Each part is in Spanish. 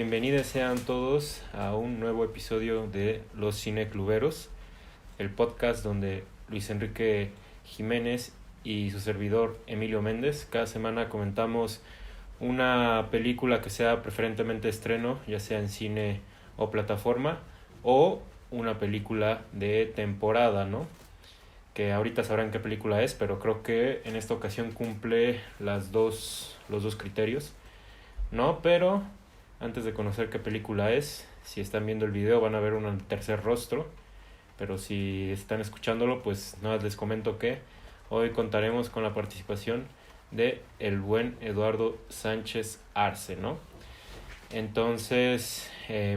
bienvenidos sean todos a un nuevo episodio de Los Cinecluberos, el podcast donde Luis Enrique Jiménez y su servidor Emilio Méndez cada semana comentamos una película que sea preferentemente estreno, ya sea en cine o plataforma, o una película de temporada, ¿no? Que ahorita sabrán qué película es, pero creo que en esta ocasión cumple los dos criterios, ¿no? Pero antes de conocer qué película es, si están viendo el video van a ver un tercer rostro, pero si están escuchándolo, pues nada, les comento que hoy contaremos con la participación de el buen Eduardo Sánchez Arce, ¿no? Entonces,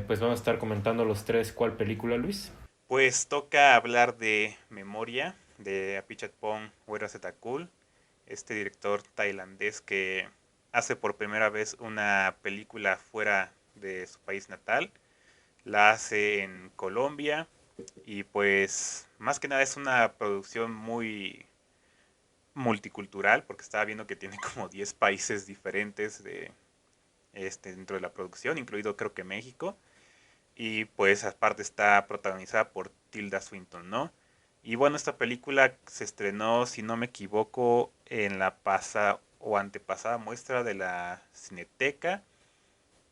pues vamos a estar comentando los tres cuál película, Luis. Pues toca hablar de Memoria, de Apichatpong Weerasethakul, este director tailandés que hace por primera vez una película fuera de su país natal. La hace en Colombia y pues más que nada es una producción muy multicultural porque estaba viendo que tiene como 10 países diferentes dentro de la producción, incluido creo que México. Y pues aparte está protagonizada por Tilda Swinton, ¿no? Y bueno, esta película se estrenó, si no me equivoco, en la pasada o antepasada muestra de la Cineteca.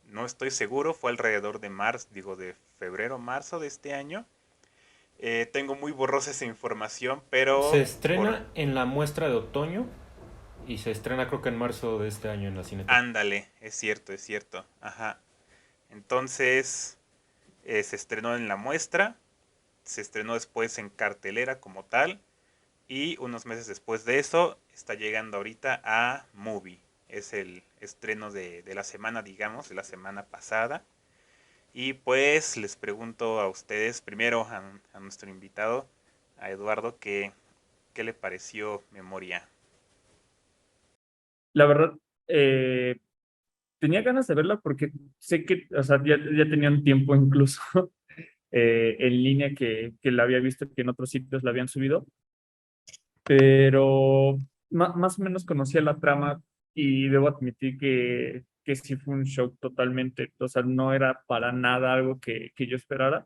No estoy seguro, fue alrededor de marzo, digo de febrero, marzo de este año. Tengo muy borrosa esa información, Se pero por... estrena en la muestra de otoño y se estrena creo que en marzo de este año en la Cineteca. Ándale, es cierto, es cierto. Ajá. Entonces, se estrenó en la muestra, se estrenó después en cartelera como tal. Y unos meses después de eso, está llegando ahorita a Movie. Es el estreno de la semana, digamos, de la semana pasada. Y pues les pregunto a ustedes, primero a nuestro invitado, a Eduardo, qué le pareció Memoria. La verdad, eh, tenía ganas de verla porque sé que, o sea, ya tenía un tiempo incluso en línea que la había visto, que en otros sitios la habían subido, pero más o menos conocía la trama y debo admitir que sí fue un shock totalmente. O sea, no era para nada algo que yo esperara,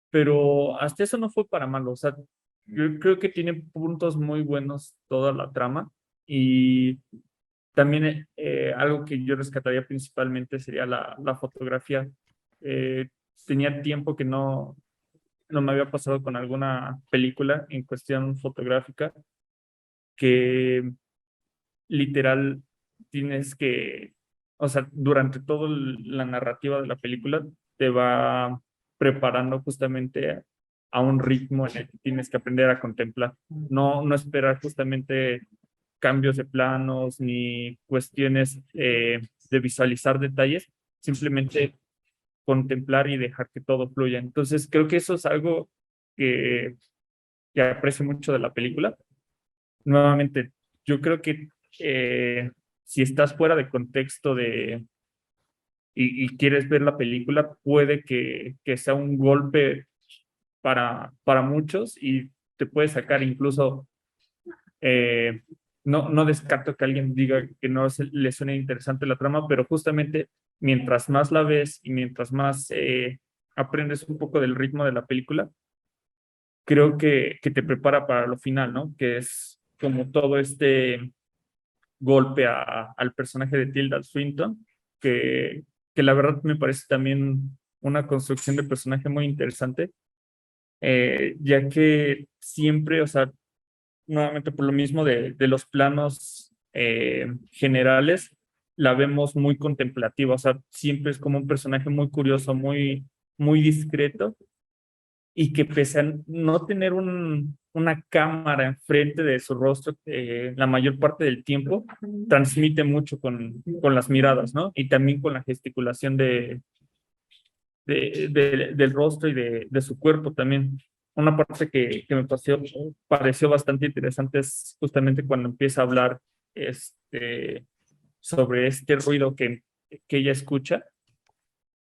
pero hasta eso no fue para mal. O sea, yo creo que tiene puntos muy buenos toda la trama y también algo que yo rescataría principalmente sería la fotografía. Eh, Tenía tiempo que no me había pasado con alguna película en cuestión fotográfica que literal tienes que, o sea, durante toda la narrativa de la película te va preparando justamente a un ritmo en el que tienes que aprender a contemplar, no esperar justamente cambios de planos ni cuestiones de visualizar detalles, simplemente contemplar y dejar que todo fluya. Entonces, creo que eso es algo que, que aprecio mucho de la película. Nuevamente, yo creo que si estás fuera de contexto y quieres ver la película, puede que sea un golpe para muchos y te puede sacar incluso, eh, no descarto que alguien diga que no le suene interesante la trama, pero justamente mientras más la ves y mientras más aprendes un poco del ritmo de la película, creo que te prepara para lo final, ¿no? Que es como todo este golpe al personaje de Tilda Swinton, que la verdad me parece también una construcción de personaje muy interesante, ya que siempre, o sea, nuevamente por lo mismo de los planos generales, la vemos muy contemplativa, o sea, siempre es como un personaje muy curioso, muy discreto, y que pese a no tener una cámara enfrente de su rostro la mayor parte del tiempo, transmite mucho con las miradas, ¿no? Y también con la gesticulación del rostro y de su cuerpo también. Una parte que me pareció bastante interesante es justamente cuando empieza a hablar sobre este ruido que ella escucha.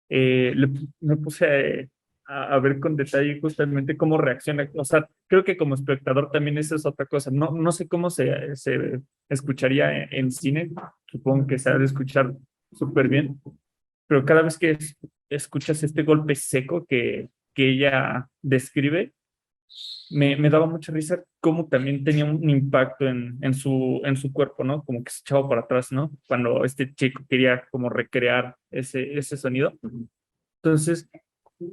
Me puse a ver con detalle justamente cómo reacciona. O sea, creo que como espectador también eso es otra cosa. No sé cómo se escucharía en cine. Supongo que se ha de escuchar súper bien. pero cada vez que escuchas este golpe seco que ella describe, me daba mucha risa cómo también tenía un impacto en su cuerpo, ¿no? Como que se echaba para atrás, ¿no? Cuando este chico quería como recrear ese sonido. Entonces,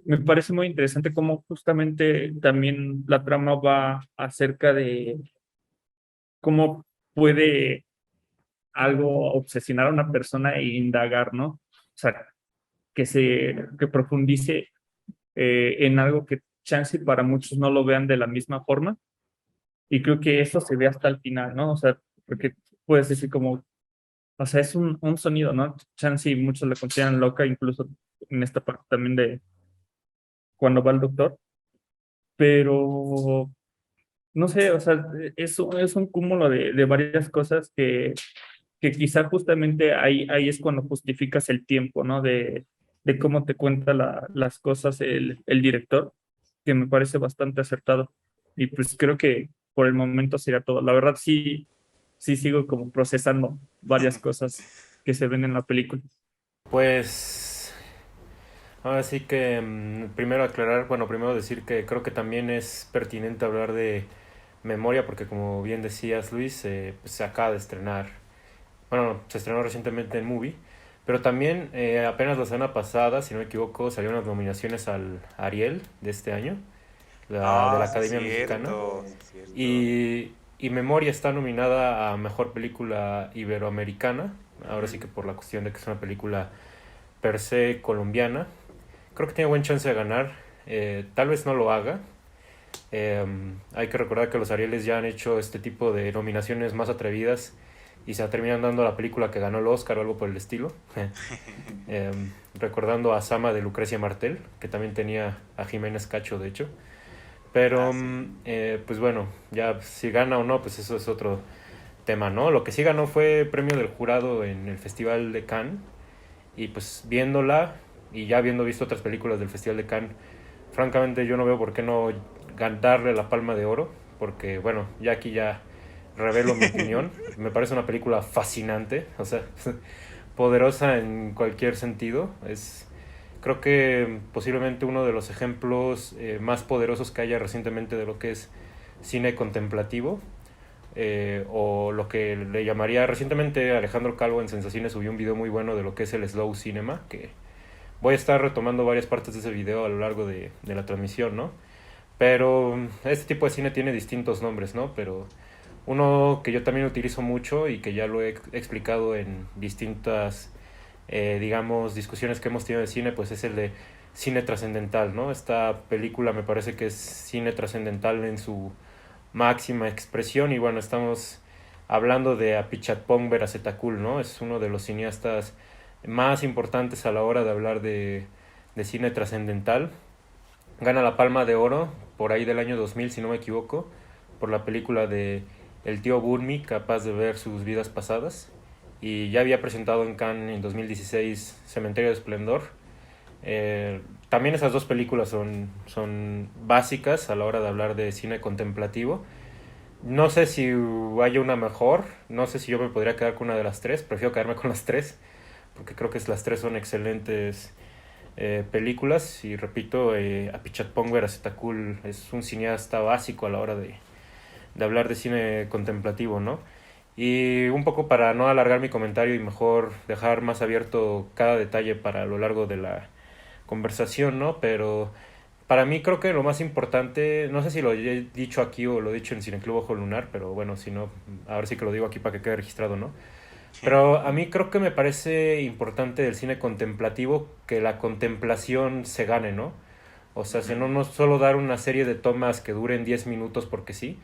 me parece muy interesante cómo justamente también la trama va acerca de cómo puede algo obsesionar a una persona e indagar, ¿no? O sea, que profundice en algo que chance para muchos no lo vean de la misma forma. Y creo que eso se ve hasta el final, ¿no? O sea, porque puedes decir como, o sea, es un sonido, ¿no? Chance y muchos la consideran loca, incluso en esta parte también de cuando va el doctor, pero no sé, o sea, es un cúmulo de varias cosas que quizá justamente ahí es cuando justificas el tiempo, ¿no? De cómo te cuenta las cosas el director, que me parece bastante acertado. Y pues creo que por el momento sería todo. La verdad sí sigo como procesando varias cosas que se ven en la película. Pues ahora sí que primero aclarar, bueno, primero decir que creo que también es pertinente hablar de memoria porque como bien decías Luis, pues se acaba de estrenar, bueno, se estrenó recientemente en Movie, pero también apenas la semana pasada, si no me equivoco, salieron las nominaciones al Ariel de este año, de Ah, la sí, Academia Mexicana, cierto, sí, cierto. y Memoria está nominada a Mejor Película Iberoamericana, ahora sí Ujú. que por la cuestión de que es una película per se colombiana. Creo que tiene buen chance de ganar. Tal vez no lo haga. Eh, Hay que recordar que los Arieles ya han hecho este tipo de nominaciones más atrevidas y se terminan dando a la película que ganó el Oscar o algo por el estilo. Eh, Recordando a Sama de Lucrecia Martel, que también tenía a Jiménez Cacho, de hecho. Ah, Pero, sí. pues bueno, ya si gana o no, pues eso es otro tema, ¿no? Lo que sí ganó fue premio del jurado en el Festival de Cannes. Y pues viéndola y ya habiendo visto otras películas del Festival de Cannes, francamente yo no veo por qué no darle la Palma de Oro, porque bueno, ya aquí ya revelo mi opinión. Me parece una película fascinante, o sea, poderosa en cualquier sentido. Creo que posiblemente uno de los ejemplos más poderosos que haya recientemente de lo que es cine contemplativo. O lo que le llamaría recientemente Alejandro Calvo en Sensaciones subió un video muy bueno de lo que es el slow cinema, que voy a estar retomando varias partes de ese video a lo largo de la transmisión, ¿no? Pero este tipo de cine tiene distintos nombres, ¿no? Pero uno que yo también utilizo mucho y que ya lo he explicado en distintas, digamos, discusiones que hemos tenido de cine, pues es el de cine trascendental, ¿no? Esta película me parece que es cine trascendental en su máxima expresión y bueno, estamos hablando de Apichatpong Veerasetakul, ¿no? Es uno de los cineastas más importantes a la hora de hablar de cine trascendental. Gana la Palma de Oro por ahí del año 2000, si no me equivoco, por la película de El tío Burmi, capaz de ver sus vidas pasadas. Y ya había presentado en Cannes en 2016 Cementerio de Esplendor. También esas dos películas son básicas a la hora de hablar de cine contemplativo. No sé si haya una mejor, no sé si yo me podría quedar con una de las tres, prefiero quedarme con las tres, porque creo que las tres son excelentes películas. Y repito, Apichatpong Weerasethakul es un cineasta básico a la hora de hablar de cine contemplativo, ¿no? Y un poco para no alargar mi comentario y mejor dejar más abierto cada detalle para lo largo de la conversación, ¿no? Pero para mí creo que lo más importante, no sé si lo he dicho aquí o lo he dicho en Cineclub Ojo Lunar, pero bueno, si no, ahora sí que lo digo aquí para que quede registrado, ¿no? Pero a mí creo que me parece importante del cine contemplativo que la contemplación se gane, ¿no? O sea, si Ujú. no solo dar una serie de tomas que duren 10 minutos porque sí,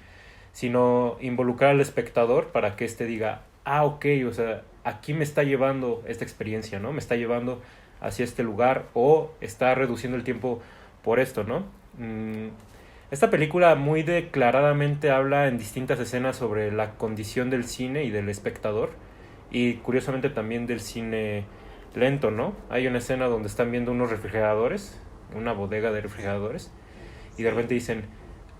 sino involucrar al espectador para que éste diga, ah, ok, o sea, aquí me está llevando esta experiencia, ¿no? Me está llevando hacia este lugar o está reduciendo el tiempo por esto, ¿no? Mm, Esta película muy declaradamente habla en distintas escenas sobre la condición del cine y del espectador y curiosamente también del cine lento, ¿no? Hay una escena donde están viendo unos refrigeradores, una bodega de refrigeradores, y de Sí. repente dicen,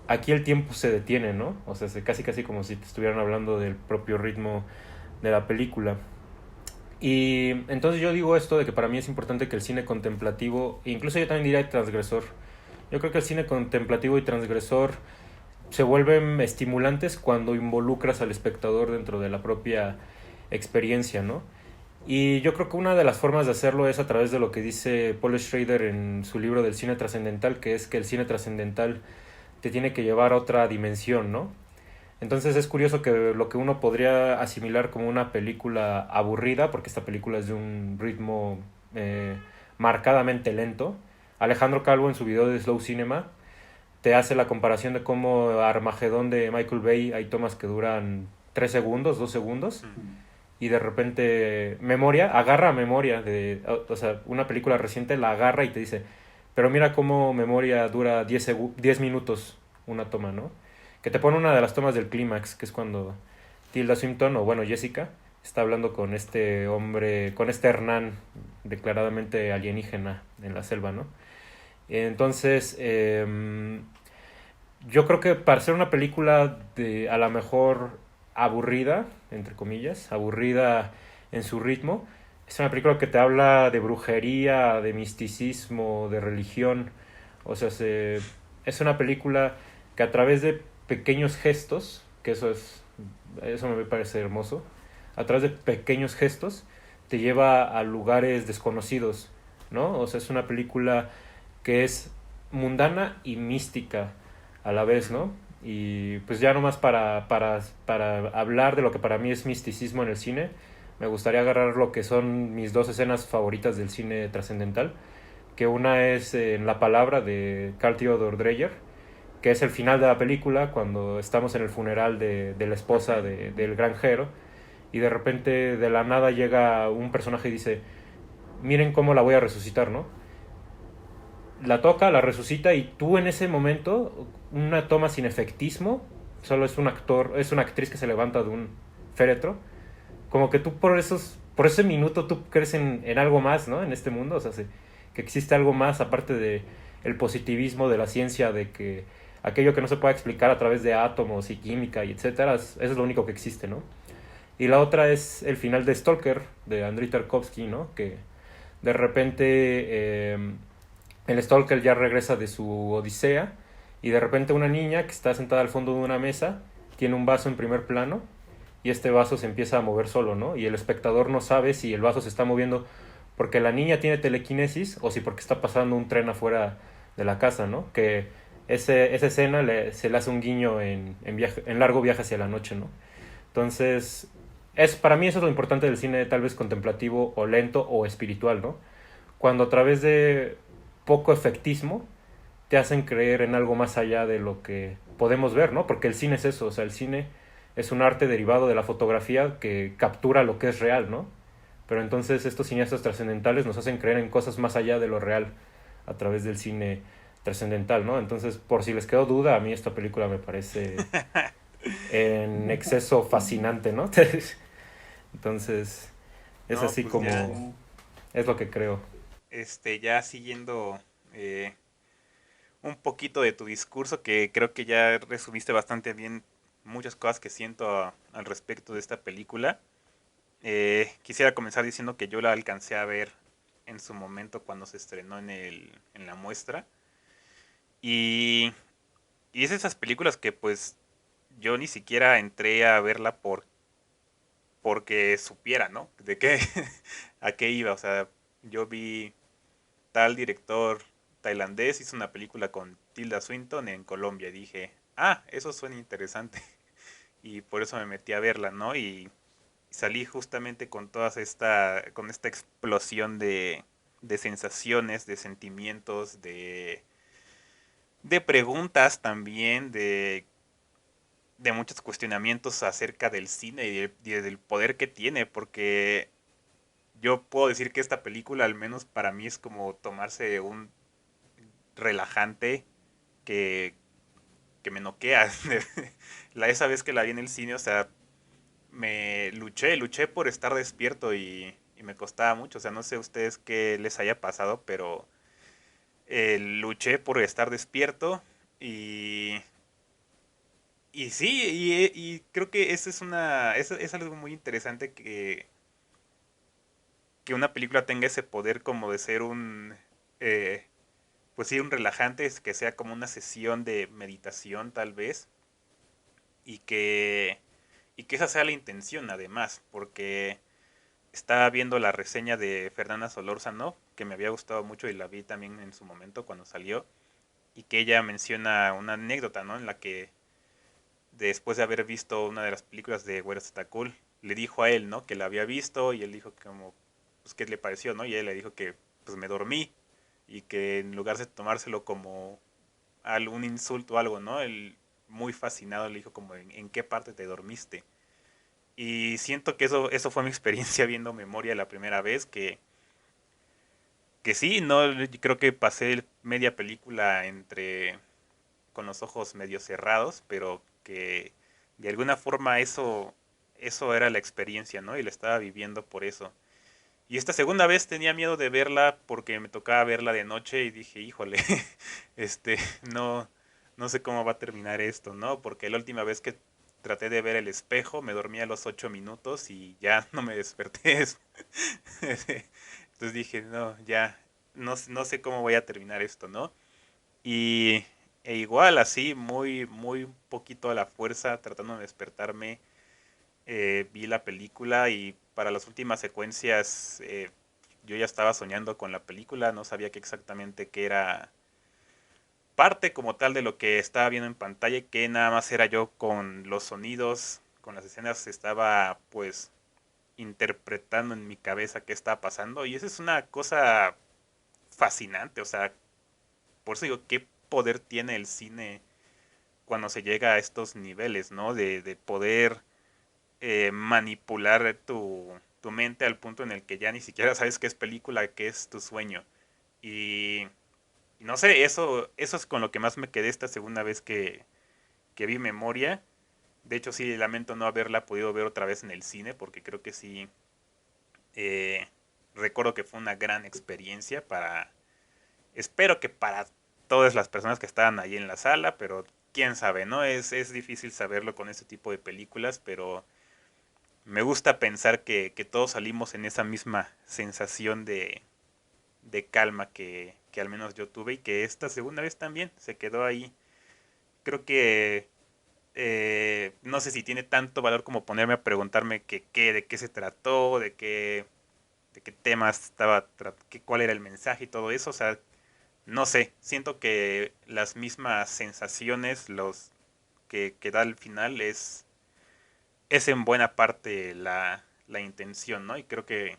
aquí el tiempo se detiene, ¿no? O sea, casi casi como si te estuvieran hablando del propio ritmo de la película. Y entonces yo digo esto de que para mí es importante que el cine contemplativo, incluso yo también diría transgresor, yo creo que el cine contemplativo y transgresor se vuelven estimulantes cuando involucras al espectador dentro de la propia experiencia, ¿no? Y yo creo que una de las formas de hacerlo es a través de lo que dice Paul Schrader en su libro del cine trascendental, que es que el cine trascendental te tiene que llevar a otra dimensión, ¿no? Entonces es curioso que lo que uno podría asimilar como una película aburrida, porque esta película es de un ritmo eh, marcadamente lento. Alejandro Calvo en su video de Slow Cinema te hace la comparación de cómo Armagedón de Michael Bay hay tomas que duran 3 segundos, 2 segundos, y de repente agarra memoria o sea, una película reciente la agarra y te dice, pero mira cómo memoria dura 10 minutos una toma, ¿no? Que te pone una de las tomas del clímax, que es cuando Tilda Swinton, o bueno, Jessica, está hablando con este hombre, con este Hernán, declaradamente alienígena en la selva, ¿no? Entonces, yo creo que para ser una película de a lo mejor aburrida, entre comillas, aburrida en su ritmo, es una película que te habla de brujería, de misticismo, de religión. O sea, es una película que a través de pequeños gestos, que eso me parece hermoso, a través de pequeños gestos te lleva a lugares desconocidos, ¿no? O sea, es una película que es mundana y mística a la vez, ¿no? Y pues ya nomás para hablar de lo que para mí es misticismo en el cine, me gustaría agarrar lo que son mis dos escenas favoritas del cine trascendental, que una es en La Palabra de Carl Theodor Dreyer, que es el final de la película, cuando estamos en el funeral de la esposa del granjero, y de repente de la nada llega un personaje y dice, miren cómo la voy a resucitar, ¿no? La toca, la resucita y tú en ese momento, una toma sin efectismo, solo es un actor, es una actriz que se levanta de un féretro, como que tú por ese minuto tú crees en algo más, ¿no? En este mundo, o sea, que existe algo más aparte de el positivismo de la ciencia, de que aquello que no se puede explicar a través de átomos y química y etcétera, eso es lo único que existe, ¿no? Y la otra es el final de Stalker, de Andrei Tarkovsky, ¿no? Que de repente el Stalker ya regresa de su odisea y de repente una niña que está sentada al fondo de una mesa tiene un vaso en primer plano y este vaso se empieza a mover solo, ¿no? Y el espectador no sabe si el vaso se está moviendo porque la niña tiene telequinesis o si porque está pasando un tren afuera de la casa, ¿no? Que esa escena se le hace un guiño en Largo Viaje hacia la noche, ¿no? Entonces, para mí eso es lo importante del cine tal vez contemplativo o lento o espiritual, ¿no? Cuando a través de poco efectismo te hacen creer en algo más allá de lo que podemos ver, ¿no? Porque el cine es eso, o sea, el cine es un arte derivado de la fotografía que captura lo que es real, ¿no? Pero entonces estos cineastas trascendentales nos hacen creer en cosas más allá de lo real a través del cine trascendental, ¿no? Entonces, por si les quedó duda, a mí esta película me parece en exceso fascinante, ¿no? Entonces, es No, así pues ya, como es lo que creo. ya siguiendo un poquito de tu discurso, que creo que ya resumiste bastante bien muchas cosas que siento al respecto de esta película. Quisiera comenzar diciendo que yo la alcancé a ver en su momento cuando se estrenó en la muestra. Y, y es esas películas que pues yo ni siquiera entré a verla porque supiera, ¿no? De qué, a qué iba. O sea, yo vi tal director tailandés hizo una película con Tilda Swinton en Colombia y dije, ah, eso suena interesante. Y por eso me metí a verla, ¿no? Y salí justamente con con esta explosión de sensaciones, de sentimientos, de preguntas también, de muchos cuestionamientos acerca del cine del poder que tiene, porque yo puedo decir que esta película, al menos para mí, es como tomarse un relajante que, que me noquea. Esa vez que la vi en el cine, o sea, luché por estar despierto y me costaba mucho. O sea, no sé a ustedes qué les haya pasado, pero luché por estar despierto y, y sí, y creo que eso es algo muy interesante que una película tenga ese poder como de ser eh, pues sí, un relajante, que sea como una sesión de meditación tal vez, y que esa sea la intención además, porque estaba viendo la reseña de Fernanda Solórzano, que me había gustado mucho y la vi también en su momento cuando salió, y que ella menciona una anécdota, ¿no? En la que después de haber visto una de las películas de Güeros Cool, le dijo a él, ¿no? Que la había visto y él dijo como, pues, ¿qué le pareció, no? Y él le dijo que, pues, me dormí y que en lugar de tomárselo como algún insulto o algo, ¿no? Él, muy fascinado, le dijo como, ¿en qué parte te dormiste? Y siento que eso fue mi experiencia viendo Memoria la primera vez, que sí, no, yo creo que pasé media película entre con los ojos medio cerrados, pero que de alguna forma eso era la experiencia, ¿no? Y la estaba viviendo por eso. Y esta segunda vez tenía miedo de verla porque me tocaba verla de noche y dije, híjole, este, no, no sé cómo va a terminar esto, ¿no? Porque la última vez que traté de ver el espejo me dormí a los 8 minutos y ya no me desperté. Entonces dije, no, ya, no sé cómo voy a terminar esto, ¿no? Y igual así, muy poquito a la fuerza, tratando de despertarme, vi la película y para las últimas secuencias yo ya estaba soñando con la película, no sabía que exactamente qué era parte como tal de lo que estaba viendo en pantalla, que nada más era yo con los sonidos, con las escenas, estaba pues interpretando en mi cabeza qué estaba pasando y esa es una cosa fascinante, o sea, por eso digo, qué poder tiene el cine cuando se llega a estos niveles, ¿no? De poder manipular tu mente al punto en el que ya ni siquiera sabes qué es película, qué es tu sueño. Y, y no sé, eso es con lo que más me quedé esta segunda vez que vi Memoria. De hecho, sí, lamento no haberla podido ver otra vez en el cine, porque creo que sí, eh, recuerdo que fue una gran experiencia espero que para todas las personas que estaban ahí en la sala, pero quién sabe, ¿no? Es difícil saberlo con este tipo de películas, pero me gusta pensar que todos salimos en esa misma sensación de calma que al menos yo tuve y que esta segunda vez también se quedó ahí. Creo que no sé si tiene tanto valor como ponerme a preguntarme de qué se trató, de qué temas cuál era el mensaje y todo eso. O sea, no sé, siento que las mismas sensaciones que da al final es en buena parte la intención, ¿no? Y creo que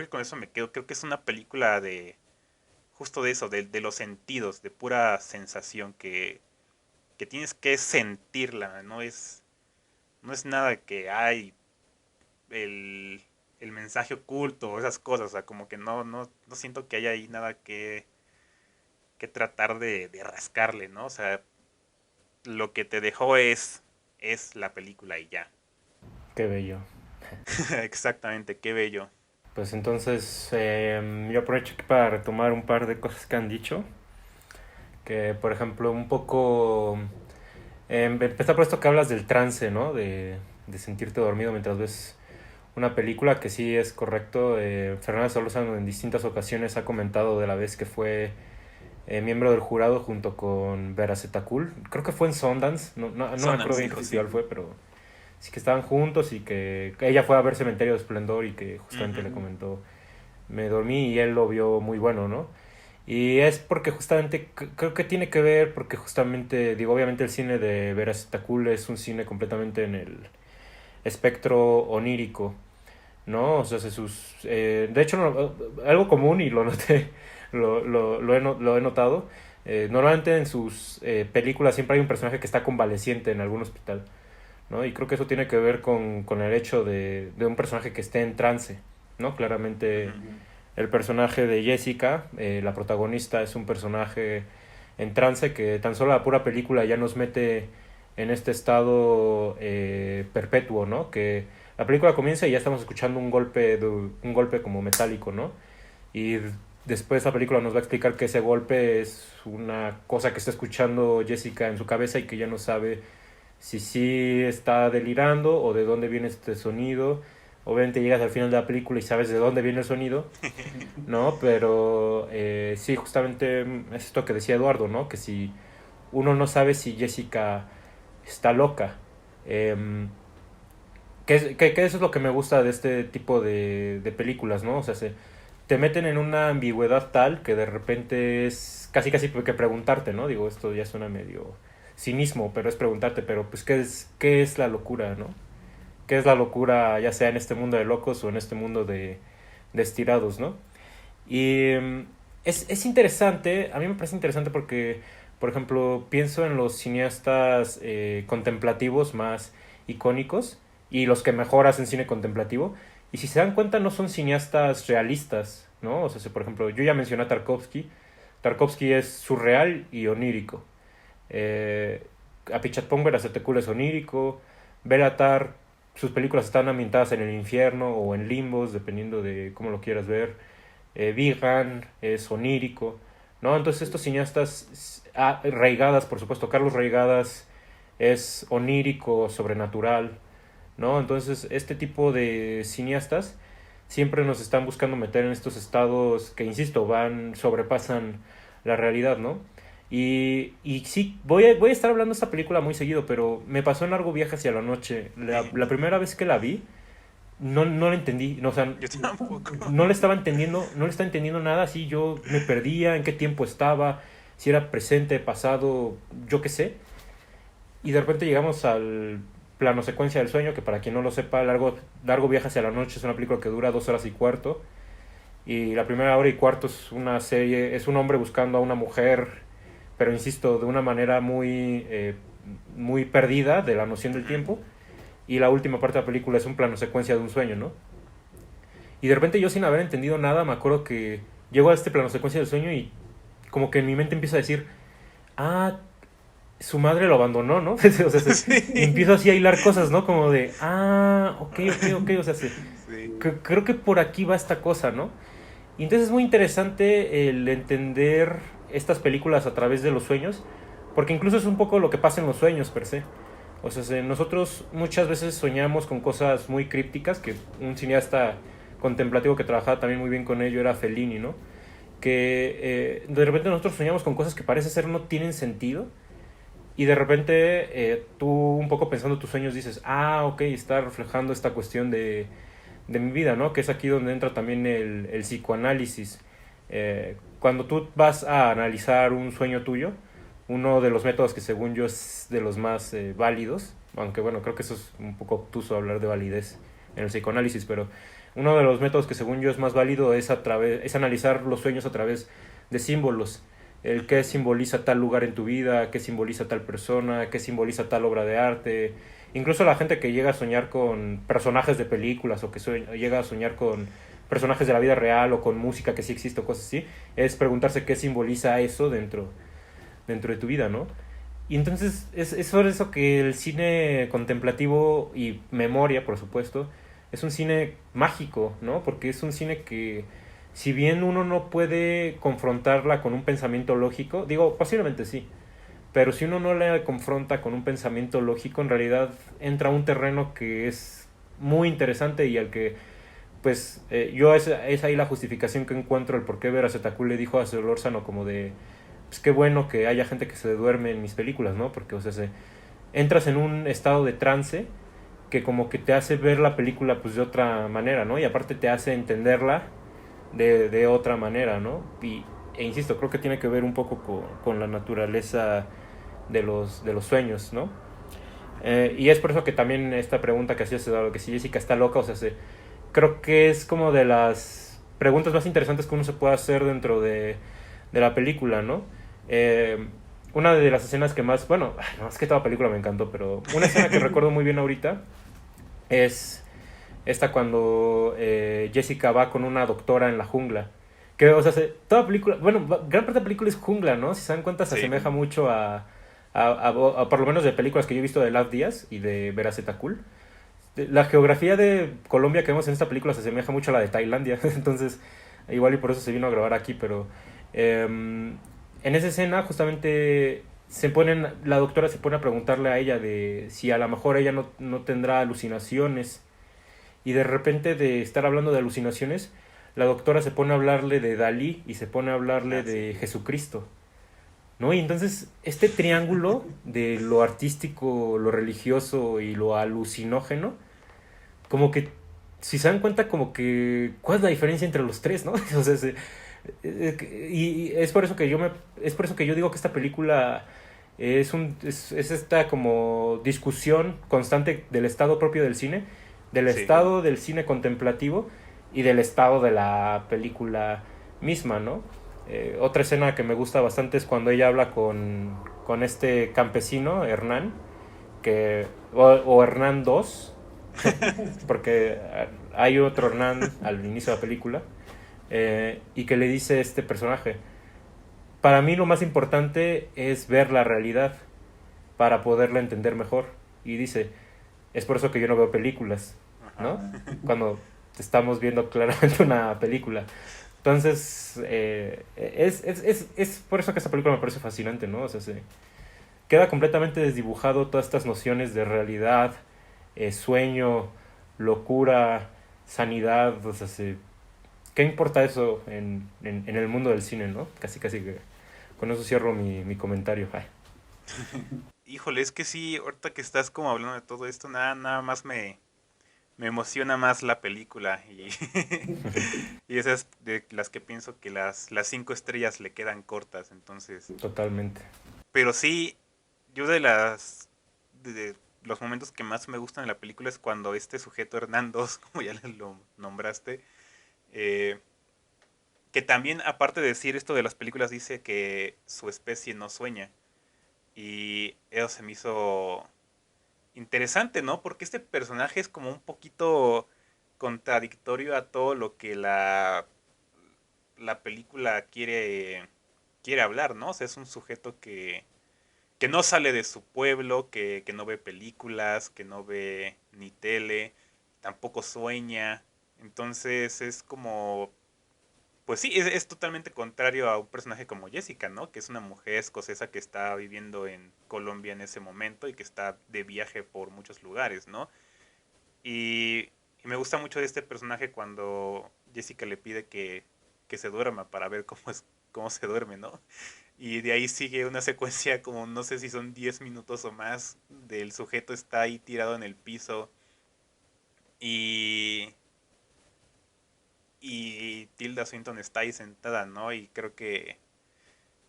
con eso me quedo. Creo que es una película de justo de eso, de los sentidos, de pura sensación que tienes que sentirla, no es nada que hay el, el mensaje oculto o esas cosas, o sea, como que no siento que haya ahí nada que tratar de rascarle, ¿no? O sea, lo que te dejó es la película y ya. Qué bello. Exactamente, qué bello. Pues entonces yo aprovecho aquí para retomar un par de cosas que han dicho. Que por ejemplo un poco... empezar por esto que hablas del trance, ¿no? De sentirte dormido mientras ves una película, que sí es correcto. Fernanda Solórzano en distintas ocasiones ha comentado de la vez que fue miembro del jurado junto con Vera Cool. Creo que fue en Sundance, no me acuerdo Sundance bien qué dijo, sí. festival fue, pero sí que estaban juntos y que ella fue a ver Cementerio de Esplendor y que justamente Ujú. le comentó, me dormí y él lo vio muy bueno, ¿no? Y es porque justamente, creo que tiene que ver, porque justamente, digo, obviamente el cine de Vera Cool es un cine completamente en el espectro onírico, ¿no? O sea, de hecho, algo común y lo noté, lo he notado. Normalmente en sus películas siempre hay un personaje que está convaleciente en algún hospital, ¿no? Y creo que eso tiene que ver con el hecho de un personaje que esté en trance, ¿no? Claramente Ujú. el personaje de Jessica, la protagonista, es un personaje en trance que tan solo la pura película ya nos mete en este estado perpetuo, ¿no? Que la película comienza y ya estamos escuchando un golpe como metálico, ¿no? Y después la película nos va a explicar que ese golpe es una cosa que está escuchando Jessica en su cabeza y que ya no sabe si sí está delirando o de dónde viene este sonido obviamente llegas al final de la película y sabes de dónde viene el sonido, ¿no? Pero sí, justamente es esto que decía Eduardo, ¿no? Que si uno no sabe si Jessica está loca. Eh, que eso es lo que me gusta de este tipo de películas, ¿no? O sea, te meten en una ambigüedad tal que de repente es casi casi que preguntarte, ¿no? Digo, esto ya suena medio cinismo, pero es preguntarte, pero pues qué es la locura, ¿no? ¿Qué es la locura, ya sea en este mundo de locos o en este mundo de estirados, ¿no? Y es interesante, a mí me parece interesante porque, por ejemplo, pienso en los cineastas contemplativos más icónicos y los que mejor hacen cine contemplativo. Y si se dan cuenta, no son cineastas realistas, ¿no? O sea, si, por ejemplo, yo ya mencioné a Tarkovsky. Tarkovsky es surreal y onírico. Eh, Apichatpong Weerasethakul es onírico. Belatar, sus películas están ambientadas en el infierno o en limbos, dependiendo de cómo lo quieras ver. Vigan es onírico, ¿no? Entonces estos cineastas, Reigadas, por supuesto, Carlos Reigadas es onírico, sobrenatural, ¿no? Entonces este tipo de cineastas siempre nos están buscando meter en estos estados que, insisto, sobrepasan la realidad, ¿no? Y sí, voy a estar hablando de esta película muy seguido, pero me pasó en Largo Viaje hacia la Noche. La primera vez que la vi, no la entendí, no, o sea, Yo tampoco. no le estaba entendiendo nada, así yo me perdía en qué tiempo estaba, si era presente, pasado, yo qué sé. Y de repente llegamos al plano secuencia del sueño, que para quien no lo sepa, Largo Viaje hacia la Noche es una película que dura 2 horas y cuarto. Y la primera hora y cuarto es una serie, es un hombre buscando a una mujer, pero insisto, de una manera muy perdida de la noción del tiempo. Y la última parte de la película es un plano secuencia de un sueño, ¿no? Y de repente yo, sin haber entendido nada, me acuerdo que llego a este plano secuencia del sueño y como que en mi mente empieza a decir, ah, su madre lo abandonó, ¿no? O sea, y Sí. empiezo así a hilar cosas, ¿no? Como de, ok, o sea, Sí. creo que por aquí va esta cosa, ¿no? Y entonces es muy interesante el entender estas películas a través de los sueños, porque incluso es un poco lo que pasa en los sueños per se. O sea, nosotros muchas veces soñamos con cosas muy crípticas, que un cineasta contemplativo que trabajaba también muy bien con ello era Fellini, ¿no? Que de repente nosotros soñamos con cosas que parece ser no tienen sentido, y de repente tú, un poco pensando tus sueños, dices, ok, está reflejando esta cuestión de mi vida, ¿no? Que es aquí donde entra también el psicoanálisis. Cuando tú vas a analizar un sueño tuyo, uno de los métodos que según yo es de los más válidos, aunque bueno, creo que eso es un poco obtuso hablar de validez en el psicoanálisis, pero uno de los métodos que según yo es más válido es analizar los sueños a través de símbolos. El qué simboliza tal lugar en tu vida, qué simboliza tal persona, qué simboliza tal obra de arte. Incluso la gente que llega a soñar con personajes de películas o que llega a soñar con personajes de la vida real o con música que sí existe o cosas así, es preguntarse qué simboliza eso dentro de tu vida, ¿no? Y entonces es sobre eso que el cine contemplativo y memoria, por supuesto, es un cine mágico, ¿no? Porque es un cine que, si bien uno no puede confrontarla con un pensamiento lógico, digo, posiblemente sí, pero si uno no la confronta con un pensamiento lógico, en realidad entra a un terreno que es muy interesante y al que, pues, es ahí la justificación que encuentro el por qué Weerasethakul le dijo a Solórzano como de, pues qué bueno que haya gente que se duerme en mis películas, ¿no? Porque, o sea, entras en un estado de trance que como que te hace ver la película pues de otra manera, ¿no? Y aparte te hace entenderla de otra manera, ¿no? Insisto, creo que tiene que ver un poco con la naturaleza de los sueños, ¿no? Y es por eso que también esta pregunta que hacías, Eduardo, que si Jessica está loca, o sea, creo que es como de las preguntas más interesantes que uno se puede hacer dentro de la película, ¿no? Una de las escenas que más, bueno, no, es que toda película me encantó, pero una escena que recuerdo muy bien ahorita es esta cuando Jessica va con una doctora en la jungla. Que, o sea, toda película, bueno, gran parte de la película es jungla, ¿no? Si se dan cuenta, se Sí. asemeja mucho a por lo menos de películas que yo he visto de Lav Díaz y de Weerasethakul. La geografía de Colombia que vemos en esta película se asemeja mucho a la de Tailandia, entonces igual y por eso se vino a grabar aquí, pero en esa escena justamente la doctora se pone a preguntarle a ella de si a lo mejor ella no tendrá alucinaciones y de repente de estar hablando de alucinaciones, la doctora se pone a hablarle de Dalí y se pone a hablarle Ah, sí. de Jesucristo, ¿no? Y entonces este triángulo de lo artístico, lo religioso y lo alucinógeno, como que, si se dan cuenta, como que, ¿cuál es la diferencia entre los tres, no? O sea, y es por eso que es por eso que yo digo que esta película es esta como discusión constante del estado propio del cine, del Sí. estado del cine contemplativo y del estado de la película misma, ¿no? Otra escena que me gusta bastante es cuando ella habla con este campesino, Hernán, o Hernán 2 porque hay otro Hernán al inicio de la película, y que le dice este personaje, para mí lo más importante es ver la realidad para poderla entender mejor. Y dice, es por eso que yo no veo películas, Ajá. ¿no? Cuando estamos viendo claramente una película. Entonces, es por eso que esta película me parece fascinante, ¿no? O sea, se queda completamente desdibujado todas estas nociones de realidad, sueño, locura, sanidad, o sea, ¿qué importa eso en el mundo del cine, no? Casi, casi que con eso cierro mi comentario. Ay. Híjole, es que sí, ahorita que estás como hablando de todo esto, nada más me emociona más la película y, y esas de las que pienso que las 5 estrellas le quedan cortas, entonces. Totalmente. Pero sí, yo de los momentos que más me gustan en la película es cuando este sujeto Hernán 2, como ya lo nombraste, eh, que también aparte de decir esto de las películas dice que su especie no sueña. Y eso se me hizo interesante, ¿no? Porque este personaje es como un poquito contradictorio a todo lo que la película quiere hablar, ¿no? O sea, es un sujeto que no sale de su pueblo, que no ve películas, que no ve ni tele, tampoco sueña. Entonces es como, pues sí, es totalmente contrario a un personaje como Jessica, ¿no? Que es una mujer escocesa que está viviendo en Colombia en ese momento y que está de viaje por muchos lugares, ¿no? Y me gusta mucho de este personaje cuando Jessica le pide que se duerma para ver cómo se duerme, ¿no? Y de ahí sigue una secuencia como no sé si son 10 minutos o más del sujeto está ahí tirado en el piso y, y Tilda Swinton está ahí sentada, ¿no? Y creo que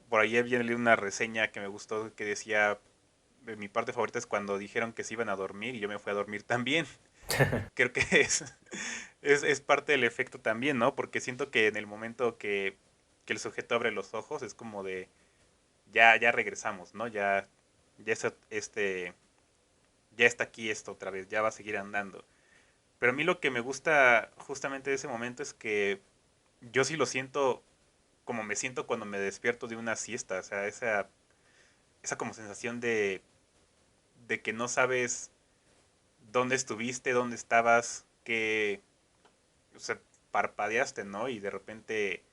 por ahí había leído una reseña que me gustó que decía, mi parte favorita es cuando dijeron que se iban a dormir y yo me fui a dormir también. Creo que es parte del efecto también, ¿no? Porque siento que en el momento que el sujeto abre los ojos es como de, ya regresamos, ¿no? Ya, ya está aquí esto otra vez, ya va a seguir andando. Pero a mí lo que me gusta justamente de ese momento es que yo sí lo siento como me siento cuando me despierto de una siesta, o sea, esa como sensación de que no sabes dónde estuviste, dónde estabas, o sea, parpadeaste, ¿no? Y de repente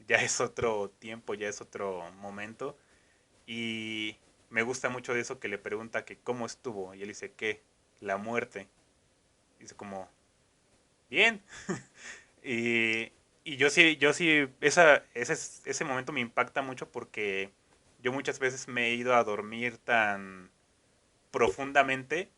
ya es otro tiempo, ya es otro momento. Y me gusta mucho de eso que le pregunta que cómo estuvo. Y él dice, ¿qué? La muerte. Dice como, bien. y, y yo sí, ese momento me impacta mucho porque yo muchas veces me he ido a dormir tan profundamente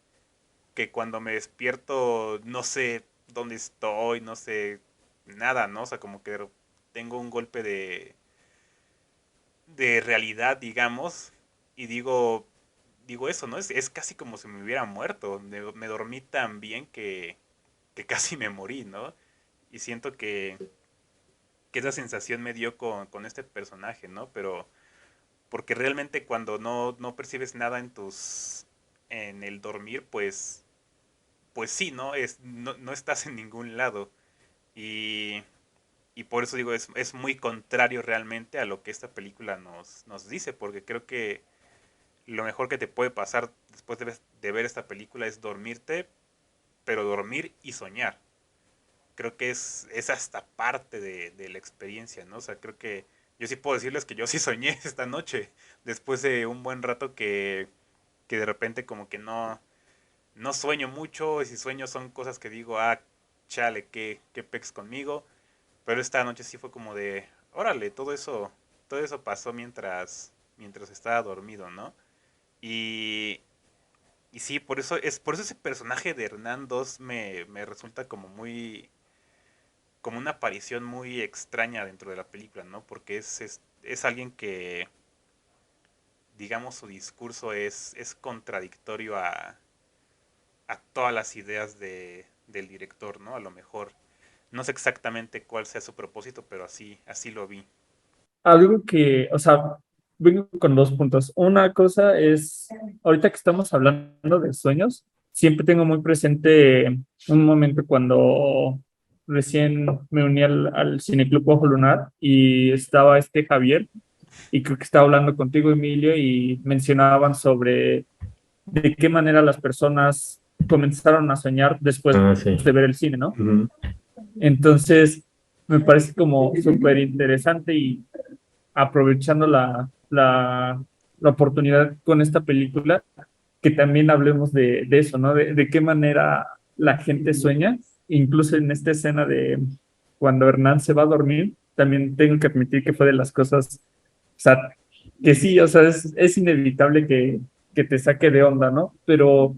que cuando me despierto no sé dónde estoy, no sé nada, ¿no? O sea, como que tengo un golpe de realidad, digamos, y digo eso, ¿no? Es casi como si me hubiera muerto. Me dormí tan bien que casi me morí, ¿no? Y siento que esa sensación me dio con este personaje, ¿no? Pero porque realmente cuando no percibes nada en el dormir, pues sí, ¿no? No estás en ningún lado. Y, y por eso digo, es muy contrario realmente a lo que esta película nos dice, porque creo que lo mejor que te puede pasar después de ver esta película es dormirte, pero dormir y soñar. Creo que es hasta parte de la experiencia, ¿no? O sea, creo que yo sí puedo decirles que yo sí soñé esta noche, después de un buen rato que de repente como que no sueño mucho, y si sueño son cosas que digo, chale, qué pex conmigo. Pero esta noche sí fue como de, órale, todo eso pasó mientras estaba dormido, ¿no? Y, y sí, por eso ese personaje de Hernán 2 me resulta como como una aparición muy extraña dentro de la película, ¿no? Porque es alguien que, digamos, su discurso es contradictorio a todas las ideas del director, ¿no? A lo mejor. No sé exactamente cuál sea su propósito, pero así lo vi. Algo que, o sea, vengo con dos puntos. Una cosa es, ahorita que estamos hablando de sueños, siempre tengo muy presente un momento cuando recién me uní al Cineclub Ojo Lunar y estaba este Javier, y creo que estaba hablando contigo, Emilio, y mencionaban sobre de qué manera las personas comenzaron a soñar después Ah, sí. de ver el cine, ¿no? Ujú. Entonces, me parece como súper interesante y aprovechando la oportunidad con esta película, que también hablemos de eso, ¿no? De qué manera la gente sueña, incluso en esta escena de cuando Hernán se va a dormir, también tengo que admitir que fue de las cosas, o sea, que sí, o sea, es inevitable que te saque de onda, ¿no? Pero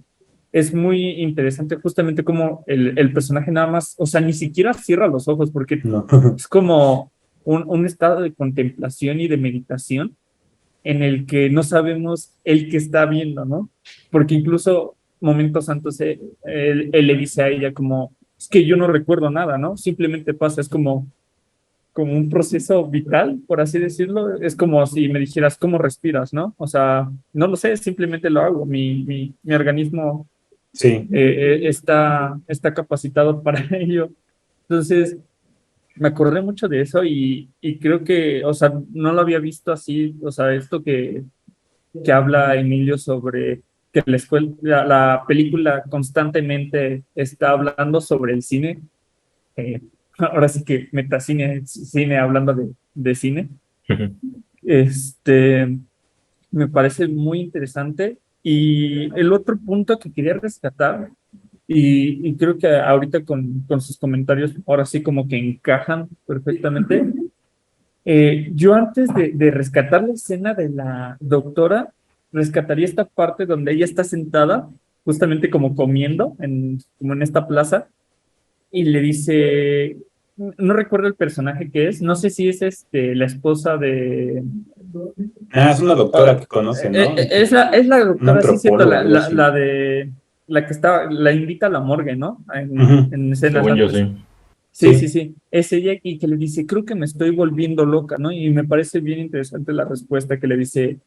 es muy interesante justamente como el personaje nada más, o sea, ni siquiera cierra los ojos porque No. es como un estado de contemplación y de meditación en el que no sabemos el que está viendo, ¿no? Porque incluso momentos antes él le dice a ella como, es que yo no recuerdo nada, ¿no? Simplemente pasa, es como un proceso vital, por así decirlo. Es como si me dijeras, ¿cómo respiras, no? O sea, no lo sé, simplemente lo hago. Mi organismo Sí. está capacitado para ello. Entonces, me acordé mucho de eso y creo que, o sea, no lo había visto así, o sea, esto que habla Emilio sobre que la escuela, la película constantemente está hablando sobre el cine. eh, Ahora sí que metacine, cine hablando de cine. Ujú. Este, me parece muy interesante. Y el otro punto que quería rescatar, y creo que ahorita con sus comentarios, ahora sí como que encajan perfectamente. Yo antes de rescatar la escena de la doctora, rescataría esta parte donde ella está sentada, justamente como comiendo, como en esta plaza, y le dice, no recuerdo el personaje que es, no sé si es la esposa de... Ah, es una doctora que conoce, ¿no? Es la Una doctora, sí, cierto, antropóloga, algo así. la que está, la invita a la morgue, ¿no? Ujú. En escenas Según yo, antes. sí. Sí, Sí. sí, sí. Es ella y que le dice, creo que me estoy volviendo loca, ¿no? Y me parece bien interesante la respuesta que le dice,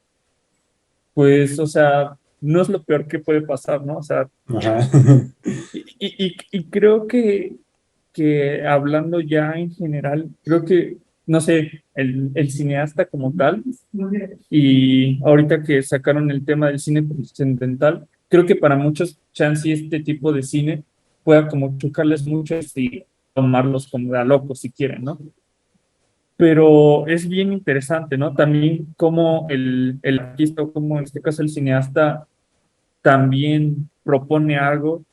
pues, o sea, no es lo peor que puede pasar, ¿no? O sea, Ajá. y creo que hablando ya en general, creo que, no sé, el cineasta como tal, y ahorita que sacaron el tema del cine trascendental, creo que para muchos chance este tipo de cine pueda como chocarles mucho y tomarlos como de a locos si quieren, ¿no? Pero es bien interesante, ¿no? También como el artista, o como en este caso el cineasta, también propone algo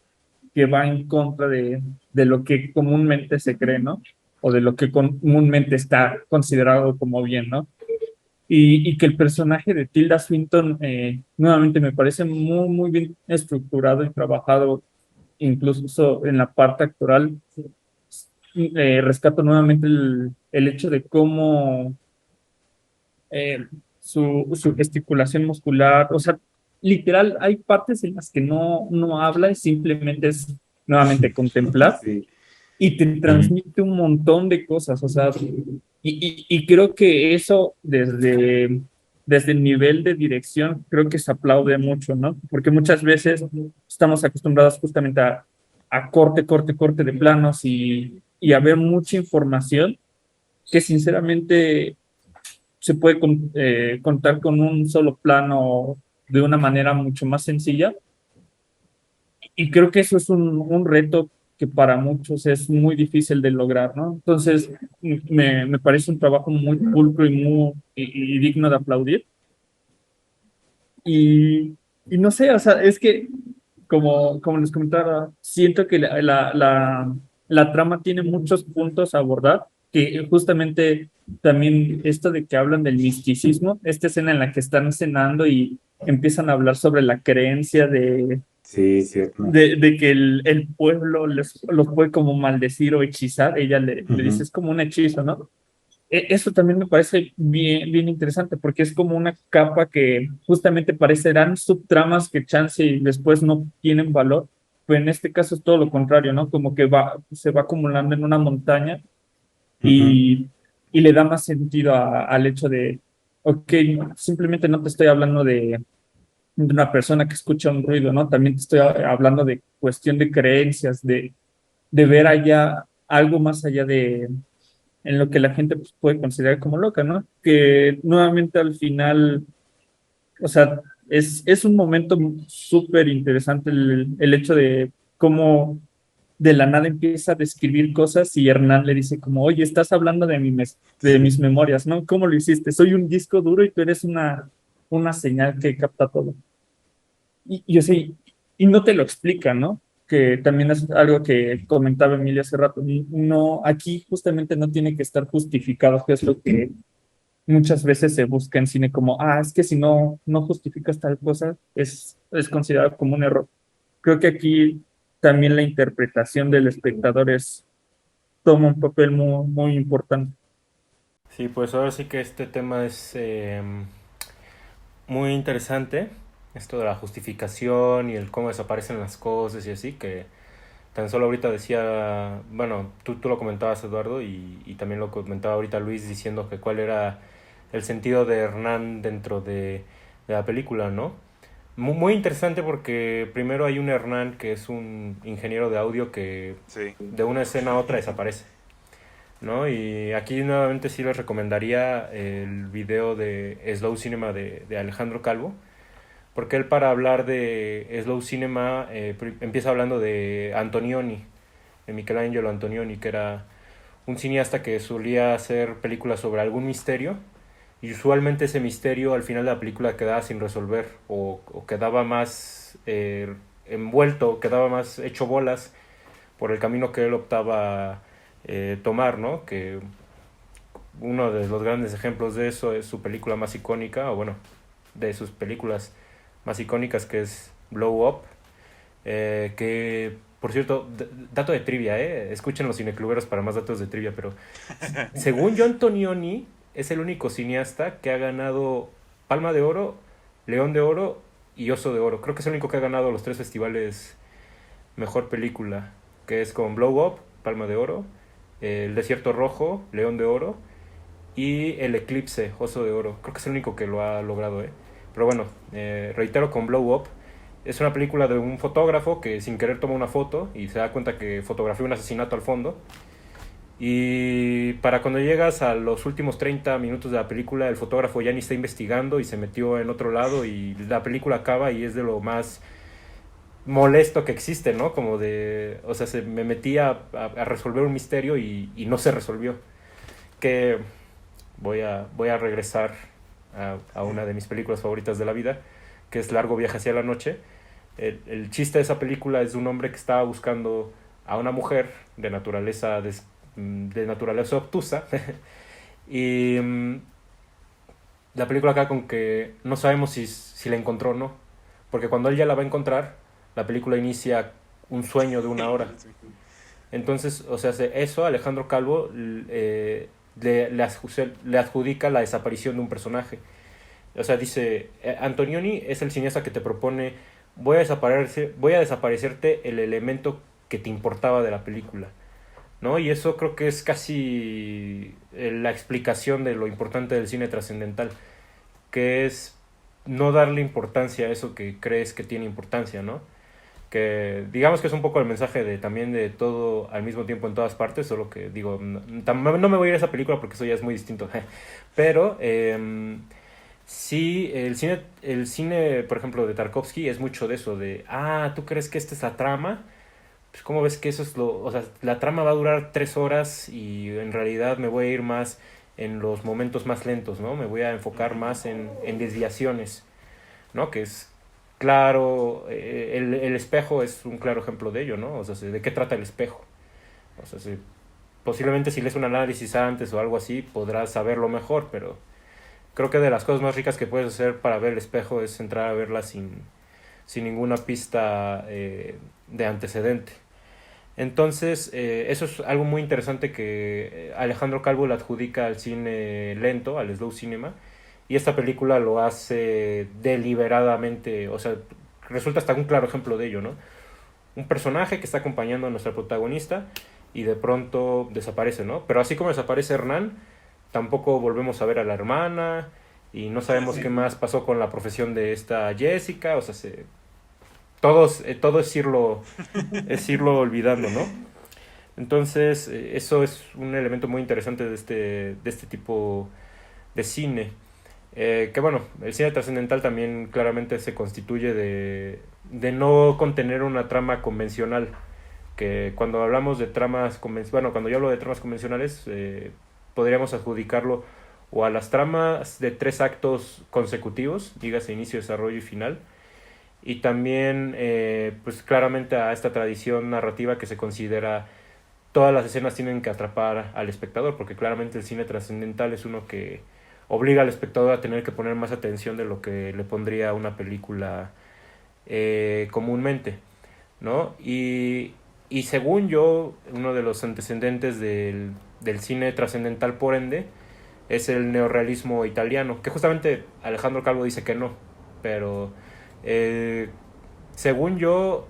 que va en contra de lo que comúnmente se cree, ¿no? O de lo que comúnmente está considerado como bien, ¿no? Y que el personaje de Tilda Swinton, nuevamente, me parece muy, muy bien estructurado y trabajado, incluso en la parte actoral. Rescato nuevamente el hecho de cómo su gesticulación muscular, o sea, literal, hay partes en las que no habla y simplemente es nuevamente contemplar Sí. y te Ujú. transmite un montón de cosas, o sea, y creo que eso desde el nivel de dirección, creo que se aplaude mucho, ¿no? Porque muchas veces estamos acostumbrados justamente a corte, corte, corte de planos y a ver mucha información que sinceramente se puede contar con un solo plano de una manera mucho más sencilla. Y creo que eso es un reto que para muchos es muy difícil de lograr, ¿no? Entonces, me parece un trabajo muy pulcro y digno de aplaudir. Y no sé, o sea, es que, como les comentaba, siento que la trama tiene muchos puntos a abordar, que justamente también esto de que hablan del misticismo, esta escena en la que están cenando y empiezan a hablar sobre la creencia Sí, cierto. de que el pueblo los puede como maldecir o hechizar, ella le dice, Ujú. es como un hechizo, ¿no? Eso también me parece bien, bien interesante porque es como una capa que justamente parecerán subtramas que chance y después no tienen valor, pero en este caso es todo lo contrario, ¿no? Como que se va acumulando en una montaña Ujú. y le da más sentido al hecho de, ok, simplemente no te estoy hablando de una persona que escucha un ruido, ¿no? También te estoy hablando de cuestión de creencias, de ver allá algo más allá de en lo que la gente pues, puede considerar como loca, ¿no? Que nuevamente al final, o sea, es un momento súper interesante el hecho de cómo de la nada empieza a describir cosas y Hernán le dice como, oye, estás hablando de Sí. mis memorias, ¿no? ¿Cómo lo hiciste? Soy un disco duro y tú eres una señal que capta todo. Y yo sí, y no te lo explica, ¿no? Que también es algo que comentaba Emilio hace rato. No, aquí justamente no tiene que estar justificado, que es lo que muchas veces se busca en cine como, es que si no justificas tal cosa, es considerado como un error. Creo que aquí también la interpretación del espectador toma un papel muy, muy importante. Sí, pues ahora sí que este tema es muy interesante. Esto de la justificación y el cómo desaparecen las cosas y así, que tan solo ahorita decía, bueno, tú lo comentabas Eduardo y también lo comentaba ahorita Luis diciendo que cuál era el sentido de Hernán dentro de la película, ¿no? Muy interesante porque primero hay un Hernán que es un ingeniero de audio que Sí. de una escena a otra desaparece, ¿no? Y aquí nuevamente sí les recomendaría el video de Slow Cinema de Alejandro Calvo, porque él para hablar de Slow Cinema empieza hablando de Antonioni, de Michelangelo Antonioni, que era un cineasta que solía hacer películas sobre algún misterio y usualmente ese misterio al final de la película quedaba sin resolver o quedaba más envuelto, quedaba más hecho bolas por el camino que él optaba tomar, ¿no? Que uno de los grandes ejemplos de eso es su película más icónica, o bueno, de sus películas más icónicas, que es Blow Up, que, por cierto, dato de trivia, escuchen los cinecluberos para más datos de trivia, pero según John Antonioni, es el único cineasta que ha ganado Palma de Oro, León de Oro y Oso de Oro. Creo que es el único que ha ganado los tres festivales mejor película, que es con Blow Up, Palma de Oro, El Desierto Rojo, León de Oro, y El Eclipse, Oso de Oro. Creo que es el único que lo ha logrado, ¿eh? Pero bueno, reitero con Blow Up. Es una película de un fotógrafo que sin querer toma una foto y se da cuenta que fotografió un asesinato al fondo. Y para cuando llegas a los últimos 30 minutos de la película, el fotógrafo ya ni está investigando y se metió en otro lado y la película acaba y es de lo más molesto que existe, ¿no? Como de, o sea, me metí a resolver un misterio y no se resolvió. Que voy a regresar a una de mis películas favoritas de la vida, que es Largo Viaje hacia la Noche. El chiste de esa película es de un hombre que estaba buscando a una mujer de naturaleza obtusa y la película acá con que no sabemos si la encontró o no, porque cuando él ya la va a encontrar, la película inicia un sueño de una hora. Sí. Entonces, o sea, eso Alejandro Calvo le adjudica la desaparición de un personaje. O sea, dice, Antonioni es el cineasta que te propone, voy a desaparecerte el elemento que te importaba de la película, ¿no? Y eso creo que es casi la explicación de lo importante del cine trascendental, que es no darle importancia a eso que crees que tiene importancia, ¿no? Que digamos que es un poco el mensaje de también de todo al mismo tiempo en todas partes, solo que digo, no me voy a ir a esa película porque eso ya es muy distinto, pero sí, el cine, por ejemplo, de Tarkovsky es mucho de eso, de, ¿tú crees que esta es la trama? Pues cómo ves que eso es o sea, la trama va a durar 3 horas y en realidad me voy a ir más en los momentos más lentos, ¿no? Me voy a enfocar más en desviaciones, ¿no? Que es claro, el espejo es un claro ejemplo de ello, ¿no? O sea, ¿de qué trata el espejo? O sea, posiblemente si lees un análisis antes o algo así, podrás saberlo mejor, pero creo que de las cosas más ricas que puedes hacer para ver el espejo es entrar a verla sin ninguna pista de antecedente. Entonces, eso es algo muy interesante que Alejandro Calvo le adjudica al cine lento, al slow cinema, y esta película lo hace deliberadamente, o sea, resulta hasta un claro ejemplo de ello, ¿no? Un personaje que está acompañando a nuestra protagonista y de pronto desaparece, ¿no? Pero así como desaparece Hernán, tampoco volvemos a ver a la hermana y no sabemos qué más pasó con la profesión de esta Jessica, o sea, todo es irlo olvidando, ¿no? Entonces, eso es un elemento muy interesante de este tipo de cine. Que bueno, el cine trascendental también claramente se constituye de no contener una trama convencional. Que cuando hablamos de tramas bueno, cuando yo hablo de tramas convencionales, podríamos adjudicarlo o a las tramas de 3 actos consecutivos, dígase inicio, desarrollo y final, y también pues claramente a esta tradición narrativa que se considera todas las escenas tienen que atrapar al espectador, porque claramente el cine trascendental es uno que obliga al espectador a tener que poner más atención de lo que le pondría a una película comúnmente, ¿no? Y según yo, uno de los antecedentes del cine trascendental, por ende, es el neorrealismo italiano, que justamente Alejandro Calvo dice que no, pero según yo,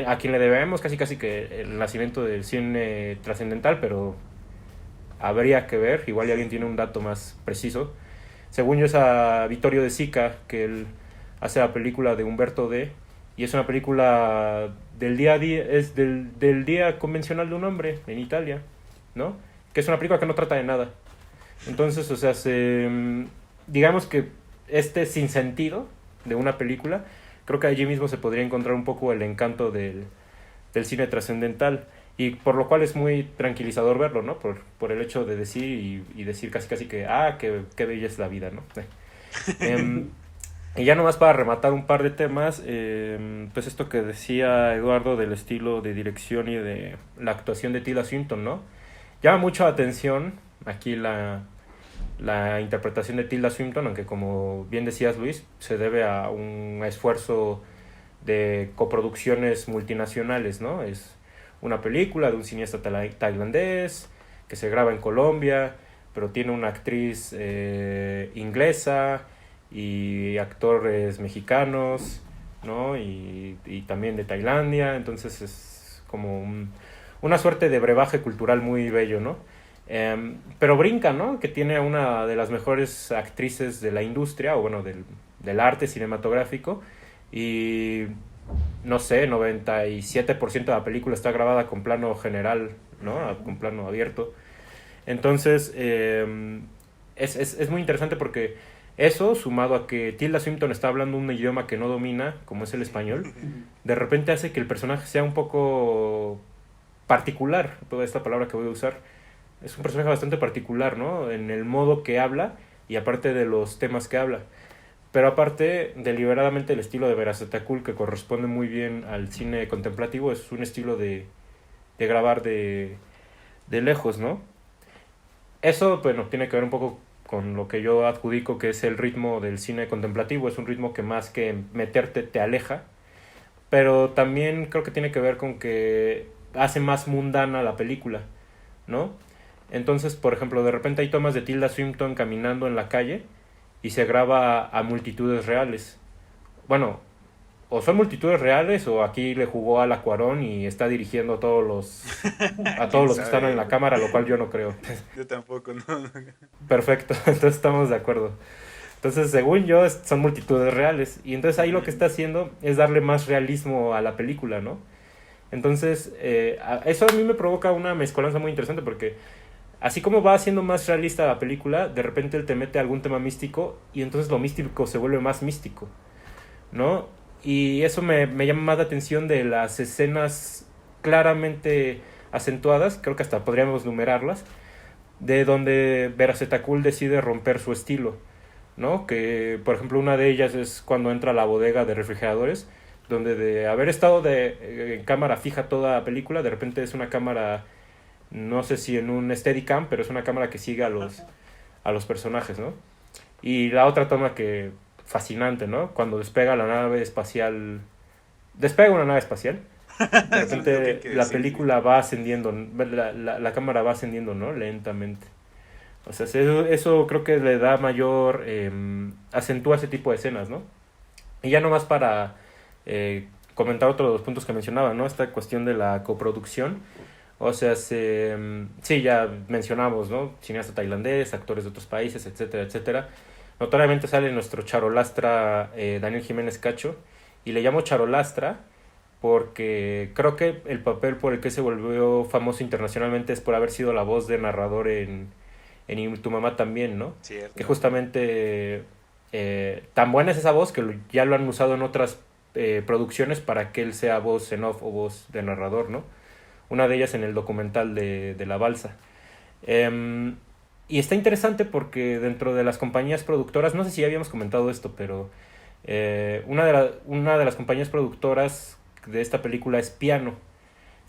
a quien le debemos casi que el nacimiento del cine trascendental, pero habría que ver, igual alguien tiene un dato más preciso. Según yo es a Vittorio De Sica, que él hace la película de Umberto D, y es una película del día a día, es del día convencional de un hombre en Italia, ¿no? Que es una película que no trata de nada. Entonces, o sea, digamos que este sinsentido de una película, creo que allí mismo se podría encontrar un poco el encanto del cine trascendental, y por lo cual es muy tranquilizador verlo, ¿no? Por el hecho de decir y decir casi que, qué bella es la vida, ¿no? Y ya nomás para rematar un par de temas, pues esto que decía Eduardo del estilo de dirección y de la actuación de Tilda Swinton, ¿no? Llama mucho la atención aquí la interpretación de Tilda Swinton, aunque como bien decías, Luis, se debe a un esfuerzo de coproducciones multinacionales, ¿no? Es una película de un cineasta tailandés que se graba en Colombia, pero tiene una actriz inglesa y actores mexicanos, ¿no? Y también de Tailandia, entonces es como una suerte de brebaje cultural muy bello, ¿no? Pero brinca, ¿no? Que tiene a una de las mejores actrices de la industria, o bueno, del arte cinematográfico, y no sé, 97% de la película está grabada con plano general, ¿no? Con plano abierto. Entonces, es muy interesante porque eso, sumado a que Tilda Swinton está hablando un idioma que no domina, como es el español, de repente hace que el personaje sea un poco particular, toda esta palabra que voy a usar. Es un personaje bastante particular, ¿no? En el modo que habla y aparte de los temas que habla. Pero aparte, deliberadamente el estilo de Veracetakul, que corresponde muy bien al cine contemplativo, es un estilo de grabar de lejos, ¿no? Eso, bueno, tiene que ver un poco con lo que yo adjudico que es el ritmo del cine contemplativo. Es un ritmo que más que meterte te aleja, pero también creo que tiene que ver con que hace más mundana la película, ¿no? Entonces, por ejemplo, de repente hay tomas de Tilda Swinton caminando en la calle y se graba a multitudes reales. Bueno, o son multitudes reales o aquí le jugó a Cuarón y está dirigiendo a todos los que están en la cámara, lo cual yo no creo. Yo tampoco, no. Perfecto, entonces estamos de acuerdo. Entonces, según yo, son multitudes reales. Y entonces ahí lo que está haciendo es darle más realismo a la película, ¿no? Entonces, eso a mí me provoca una mezcolanza muy interesante porque así como va haciendo más realista la película, de repente él te mete algún tema místico y entonces lo místico se vuelve más místico, ¿no? Y eso me llama más la atención de las escenas claramente acentuadas, creo que hasta podríamos numerarlas, de donde Veracetakul decide romper su estilo, ¿no? Que, por ejemplo, una de ellas es cuando entra a la bodega de refrigeradores, donde de haber estado en cámara fija toda la película, de repente es una cámara no sé si en un Steadicam, pero es una cámara que sigue a los personajes, ¿no? Y la otra toma que fascinante, ¿no? Cuando despega la nave espacial, despega una nave espacial, de Sí, lo tengo repente que la decir, sí. película va ascendiendo, la cámara va ascendiendo, ¿no? Lentamente. O sea, eso creo que le da mayor, acentúa ese tipo de escenas, ¿no? Y ya nomás para comentar otro de los puntos que mencionaba, ¿no? Esta cuestión de la coproducción. O sea, sí, ya mencionamos, ¿no? Cineasta tailandés, actores de otros países, etcétera, etcétera. Notoriamente sale nuestro charolastra Daniel Jiménez Cacho. Y le llamo charolastra porque creo que el papel por el que se volvió famoso internacionalmente es por haber sido la voz de narrador en Y tu mamá también, ¿no? Que Cierto. justamente tan buena es esa voz que ya lo han usado en otras producciones para que él sea voz en off o voz de narrador, ¿no? Una de ellas en el documental de La Balsa. Eh, y está interesante porque dentro de las compañías productoras, no sé si ya habíamos comentado esto, pero una de las compañías productoras de esta película es Piano.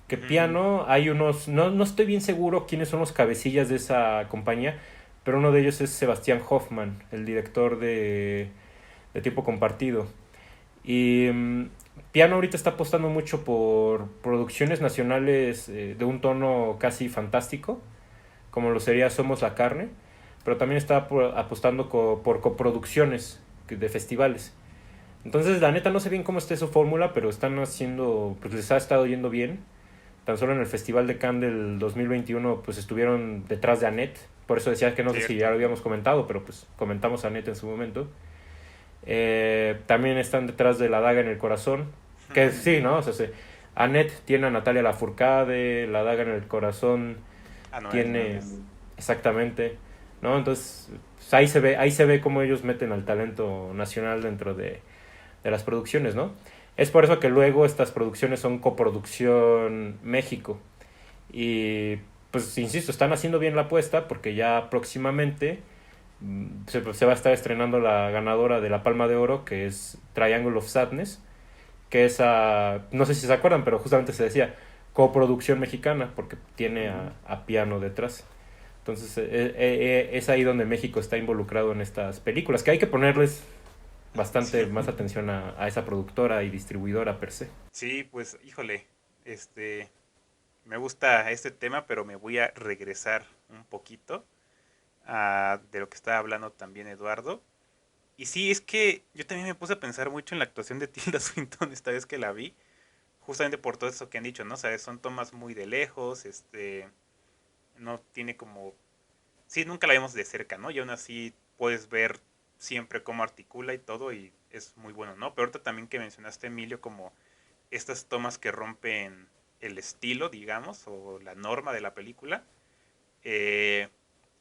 Que Ujú. Piano, hay unos, no estoy bien seguro quiénes son los cabecillas de esa compañía, pero uno de ellos es Sebastián Hoffman, el director de Tiempo Compartido. Y Piano ahorita está apostando mucho por producciones nacionales de un tono casi fantástico, como lo sería Somos la Carne, pero también está apostando por coproducciones de festivales. Entonces, la neta, no sé bien cómo esté su fórmula, pero están haciendo, pues les ha estado yendo bien. Tan solo en el Festival de Cannes del 2021, pues estuvieron detrás de Annette. Por eso decía que no sé si ya Cierto. lo habíamos comentado, pero pues comentamos a Annette en su momento. También están detrás de La Daga en el Corazón. Que sí, ¿no? O sea, Annette tiene a Natalia Lafourcade, La Daga en el Corazón A Noel tiene Nunez. exactamente, ¿no? Entonces, pues ahí se ve cómo ellos meten al talento nacional dentro de las producciones, ¿no? Es por eso que luego estas producciones son coproducción México. Y pues insisto, están haciendo bien la apuesta porque ya próximamente se va a estar estrenando la ganadora de la Palma de Oro, que es Triangle of Sadness, que es no sé si se acuerdan, pero justamente se decía coproducción mexicana porque tiene Ujú. a Piano detrás. Entonces es ahí donde México está involucrado en estas películas, que hay que ponerles bastante Sí. más atención a esa productora y distribuidora per se. Sí, pues, híjole, este, me gusta este tema, pero me voy a regresar un poquito de lo que estaba hablando también Eduardo. Y sí, es que yo también me puse a pensar mucho en la actuación de Tilda Swinton esta vez que la vi, justamente por todo eso que han dicho, ¿no? O sea, son tomas muy de lejos, no tiene como... Sí, nunca la vemos de cerca, ¿no? Y aún así puedes ver siempre cómo articula y todo y es muy bueno, ¿no? Pero ahorita también que mencionaste, Emilio, como estas tomas que rompen el estilo, digamos, o la norma de la película. Eh,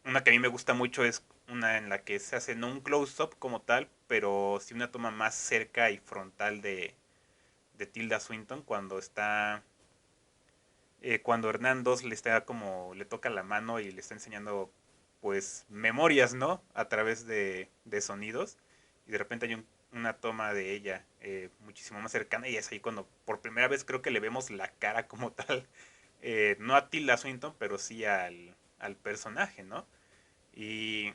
una que a mí me gusta mucho es una en la que se hace no un close-up como tal, pero sí una toma más cerca y frontal de Tilda Swinton cuando está... cuando Hernán 2 le está como, le toca la mano y le está enseñando pues memorias, ¿no? A través de sonidos. Y de repente hay una toma de ella muchísimo más cercana y es ahí cuando por primera vez creo que le vemos la cara como tal. No a Tilda Swinton, pero sí al personaje, ¿no? Y,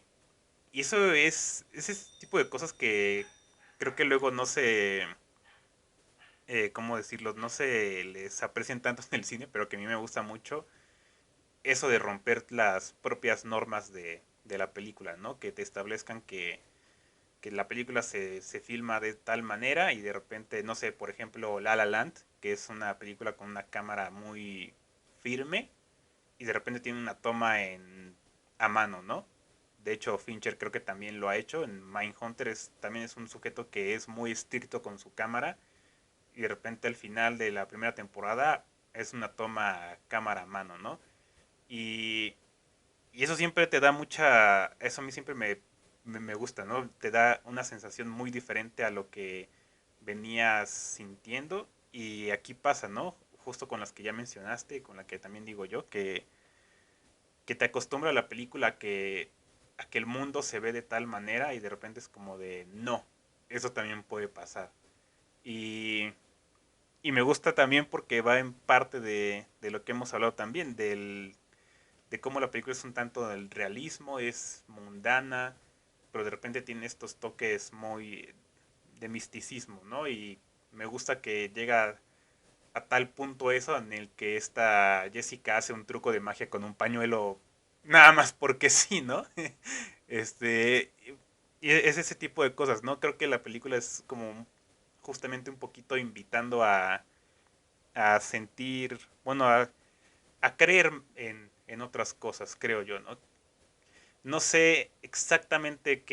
y eso es ese tipo de cosas que creo que luego no se, ¿cómo decirlo? No se les aprecian tanto en el cine, pero que a mí me gusta mucho eso de romper las propias normas de la película, ¿no? Que te establezcan que la película se filma de tal manera y de repente, no sé, por ejemplo, La La Land, que es una película con una cámara muy firme y de repente tiene una toma a mano, ¿no? De hecho, Fincher creo que también lo ha hecho. En Mindhunter también es un sujeto que es muy estricto con su cámara y de repente al final de la primera temporada es una toma cámara a mano, ¿no? Y, y eso siempre te da mucha, eso a mí siempre me gusta, ¿no? Te da una sensación muy diferente a lo que venías sintiendo y aquí pasa, ¿no? Justo con las que ya mencionaste, con la que también digo yo, que te acostumbra a la película a que el mundo se ve de tal manera y de repente es como de, no, eso también puede pasar. Y, y me gusta también porque va en parte de lo que hemos hablado también, de cómo la película es un tanto del realismo, es mundana, pero de repente tiene estos toques muy de misticismo, ¿no? Y me gusta que llega a tal punto eso en el que esta Jessica hace un truco de magia con un pañuelo nada más porque sí, ¿no? Este, y es ese tipo de cosas, ¿no? Creo que la película es como justamente un poquito invitando a sentir, bueno, a creer en otras cosas, creo yo, ¿no? No sé exactamente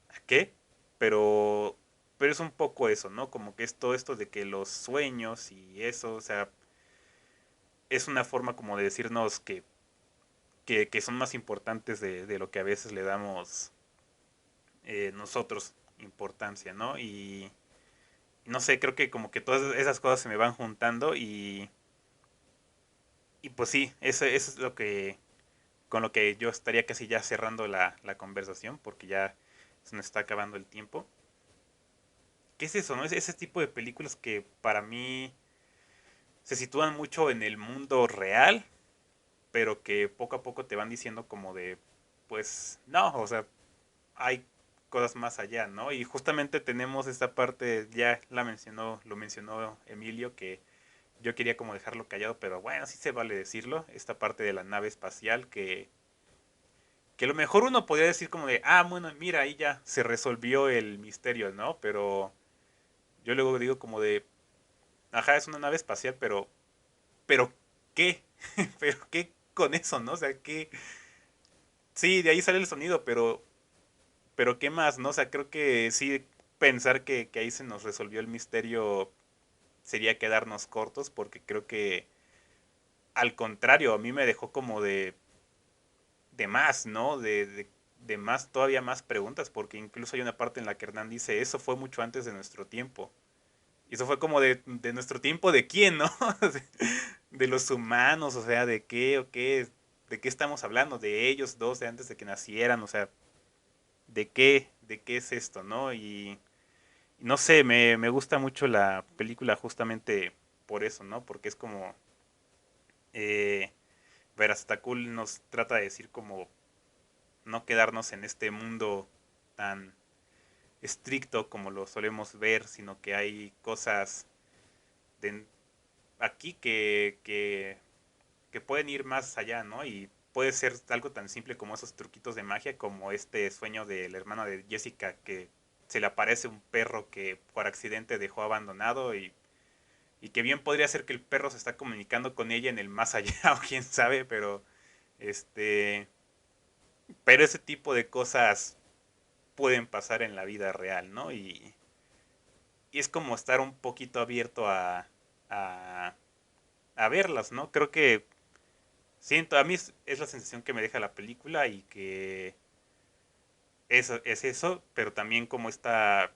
a qué, pero, pero es un poco eso, ¿no? Como que es todo esto de que los sueños y eso, o sea, es una forma como de decirnos que son más importantes de lo que a veces le damos nosotros importancia, ¿no? Y no sé, creo que como que todas esas cosas se me van juntando y pues sí, eso es lo que con lo que yo estaría casi ya cerrando la conversación porque ya se nos está acabando el tiempo. ¿Qué es eso, no? Es ese tipo de películas que para mí se sitúan mucho en el mundo real, pero que poco a poco te van diciendo como de, pues no, o sea, hay cosas más allá, ¿no? Y justamente tenemos esta parte, ya lo mencionó Emilio, que yo quería como dejarlo callado, pero bueno, sí se vale decirlo, esta parte de la nave espacial que a lo mejor uno podría decir como de, ah, bueno, mira, ahí ya se resolvió el misterio, ¿no? Pero yo luego digo como de, ajá, es una nave espacial, pero ¿qué? ¿Pero qué con eso, no? O sea, ¿qué? Sí, de ahí sale el sonido, pero ¿qué más, no? O sea, creo que sí pensar que ahí se nos resolvió el misterio sería quedarnos cortos, porque creo que al contrario, a mí me dejó como de más, ¿no? De más, todavía más preguntas, porque incluso hay una parte en la que Hernán dice, eso fue mucho antes de nuestro tiempo. Y eso fue como de nuestro tiempo, ¿de quién, no? De los humanos, o sea, ¿de qué o qué? ¿De qué estamos hablando? ¿De ellos dos de antes de que nacieran? O sea, ¿de qué es esto, no? Y no sé, me gusta mucho la película justamente por eso, ¿no? Porque es como, eh, Veracruz nos trata de decir como no quedarnos en este mundo tan estricto como lo solemos ver, sino que hay cosas de aquí que pueden ir más allá, ¿no? Y puede ser algo tan simple como esos truquitos de magia, como este sueño del hermano de Jessica que se le aparece un perro que por accidente dejó abandonado y que bien podría ser que el perro se está comunicando con ella en el más allá o quién sabe, este, pero ese tipo de cosas pueden pasar en la vida real, ¿no? Y es como estar un poquito abierto a, a verlas, ¿no? Creo que siento, a mí es la sensación que me deja la película y que es eso, pero también como esta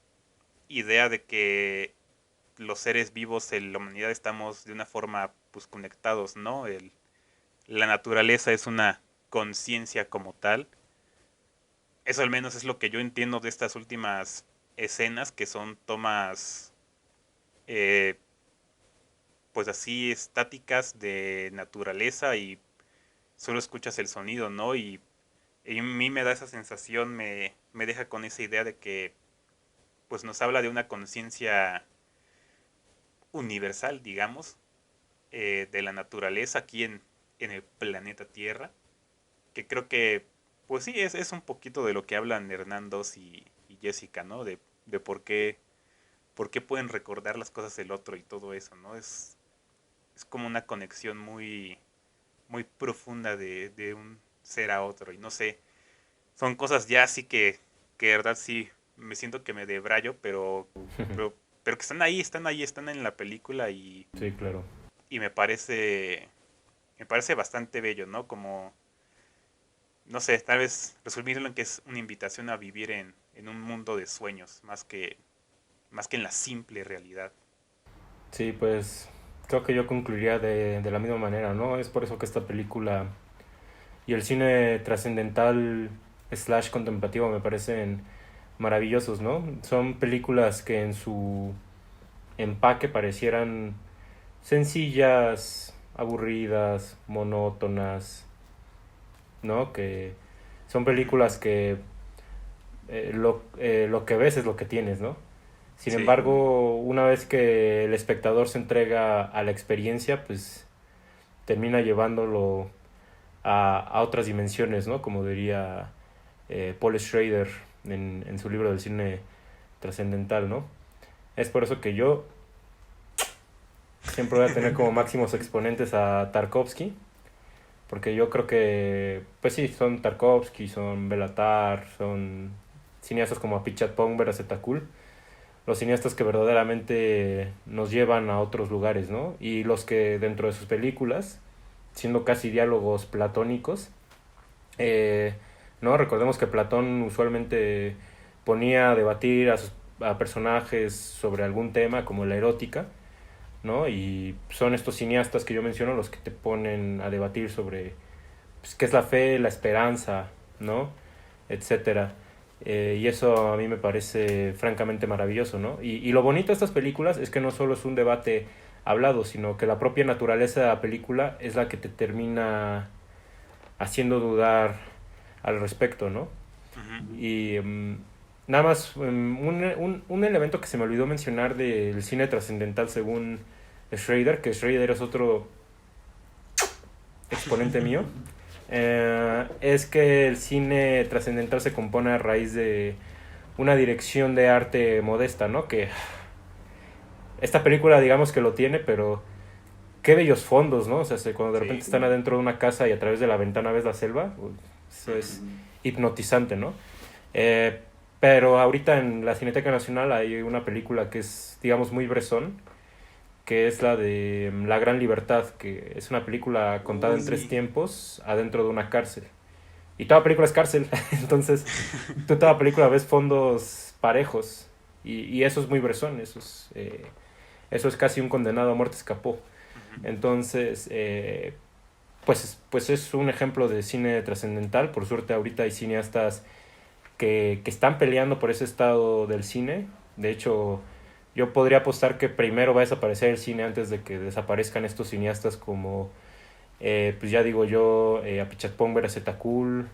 idea de que los seres vivos en la humanidad estamos de una forma pues conectados, ¿no? La naturaleza es una conciencia como tal. Eso al menos es lo que yo entiendo de estas últimas escenas, que son tomas eh, pues así estáticas de naturaleza y solo escuchas el sonido, ¿no? Y a mí me da esa sensación, me deja con esa idea de que pues nos habla de una conciencia universal, digamos, de la naturaleza aquí en el planeta Tierra, que creo que pues sí, es un poquito de lo que hablan Hernandos y Jessica, ¿no? De por qué pueden recordar las cosas del otro y todo eso, ¿no? Es como una conexión muy profunda de un ser a otro y no sé, son cosas ya así que de verdad sí me siento que me debrayo, pero que están ahí, están en la película Sí, claro. y me parece bastante bello, ¿no? Como, no sé, tal vez resumirlo en que es una invitación a vivir en un mundo de sueños, más que en la simple realidad. Sí, pues creo que yo concluiría de la misma manera, ¿no? Es por eso que esta película y el cine trascendental slash contemplativo me parecen maravillosos, ¿no? Son películas que en su empaque parecieran sencillas, aburridas, monótonas, ¿no? Que son películas que lo que ves es lo que tienes, ¿no? Sin Sí. embargo, una vez que el espectador se entrega a la experiencia, pues termina llevándolo a otras dimensiones, ¿no? Como diría Paul Schrader en su libro del cine trascendental, ¿no? Es por eso que yo siempre voy a tener como máximos exponentes a Tarkovsky, porque yo creo que, pues sí, son Tarkovsky, son Belatar, son cineastas como Apichatpong Weerasethakul, los cineastas que verdaderamente nos llevan a otros lugares, ¿no? Y los que dentro de sus películas, siendo casi diálogos platónicos, eh, ¿no? Recordemos que Platón usualmente ponía a debatir a personajes sobre algún tema como la erótica, ¿no? Y son estos cineastas que yo menciono los que te ponen a debatir sobre pues, qué es la fe, la esperanza, ¿no? Etcétera. Y eso a mí me parece francamente maravilloso, ¿no? Y lo bonito de estas películas es que no solo es un debate hablado, sino que la propia naturaleza de la película es la que te termina haciendo dudar al respecto, ¿no? Ujú. Y nada más, un elemento que se me olvidó mencionar del cine trascendental según Schrader, que Schrader es otro exponente mío, es que el cine trascendental se compone a raíz de una dirección de arte modesta, ¿no? Que esta película digamos que lo tiene, pero qué bellos fondos, ¿no? O sea, cuando de repente Sí. están adentro de una casa y a través de la ventana ves la selva, eso es hipnotizante, ¿no? Eh, pero ahorita en la Cineteca Nacional hay una película que es, digamos, muy Bresson, que es la de La Gran Libertad, que es una película contada en Sí. 3 tiempos adentro de una cárcel. Y toda película es cárcel, entonces tú toda película ves fondos parejos. Y eso es muy Bresson, eso es casi un condenado a muerte escapó. Ujú. Entonces, pues es un ejemplo de cine trascendental. Por suerte ahorita hay cineastas que están peleando por ese estado del cine. De hecho, yo podría apostar que primero va a desaparecer el cine antes de que desaparezcan estos cineastas como, pues ya digo yo, Apichatpong Weerasethakul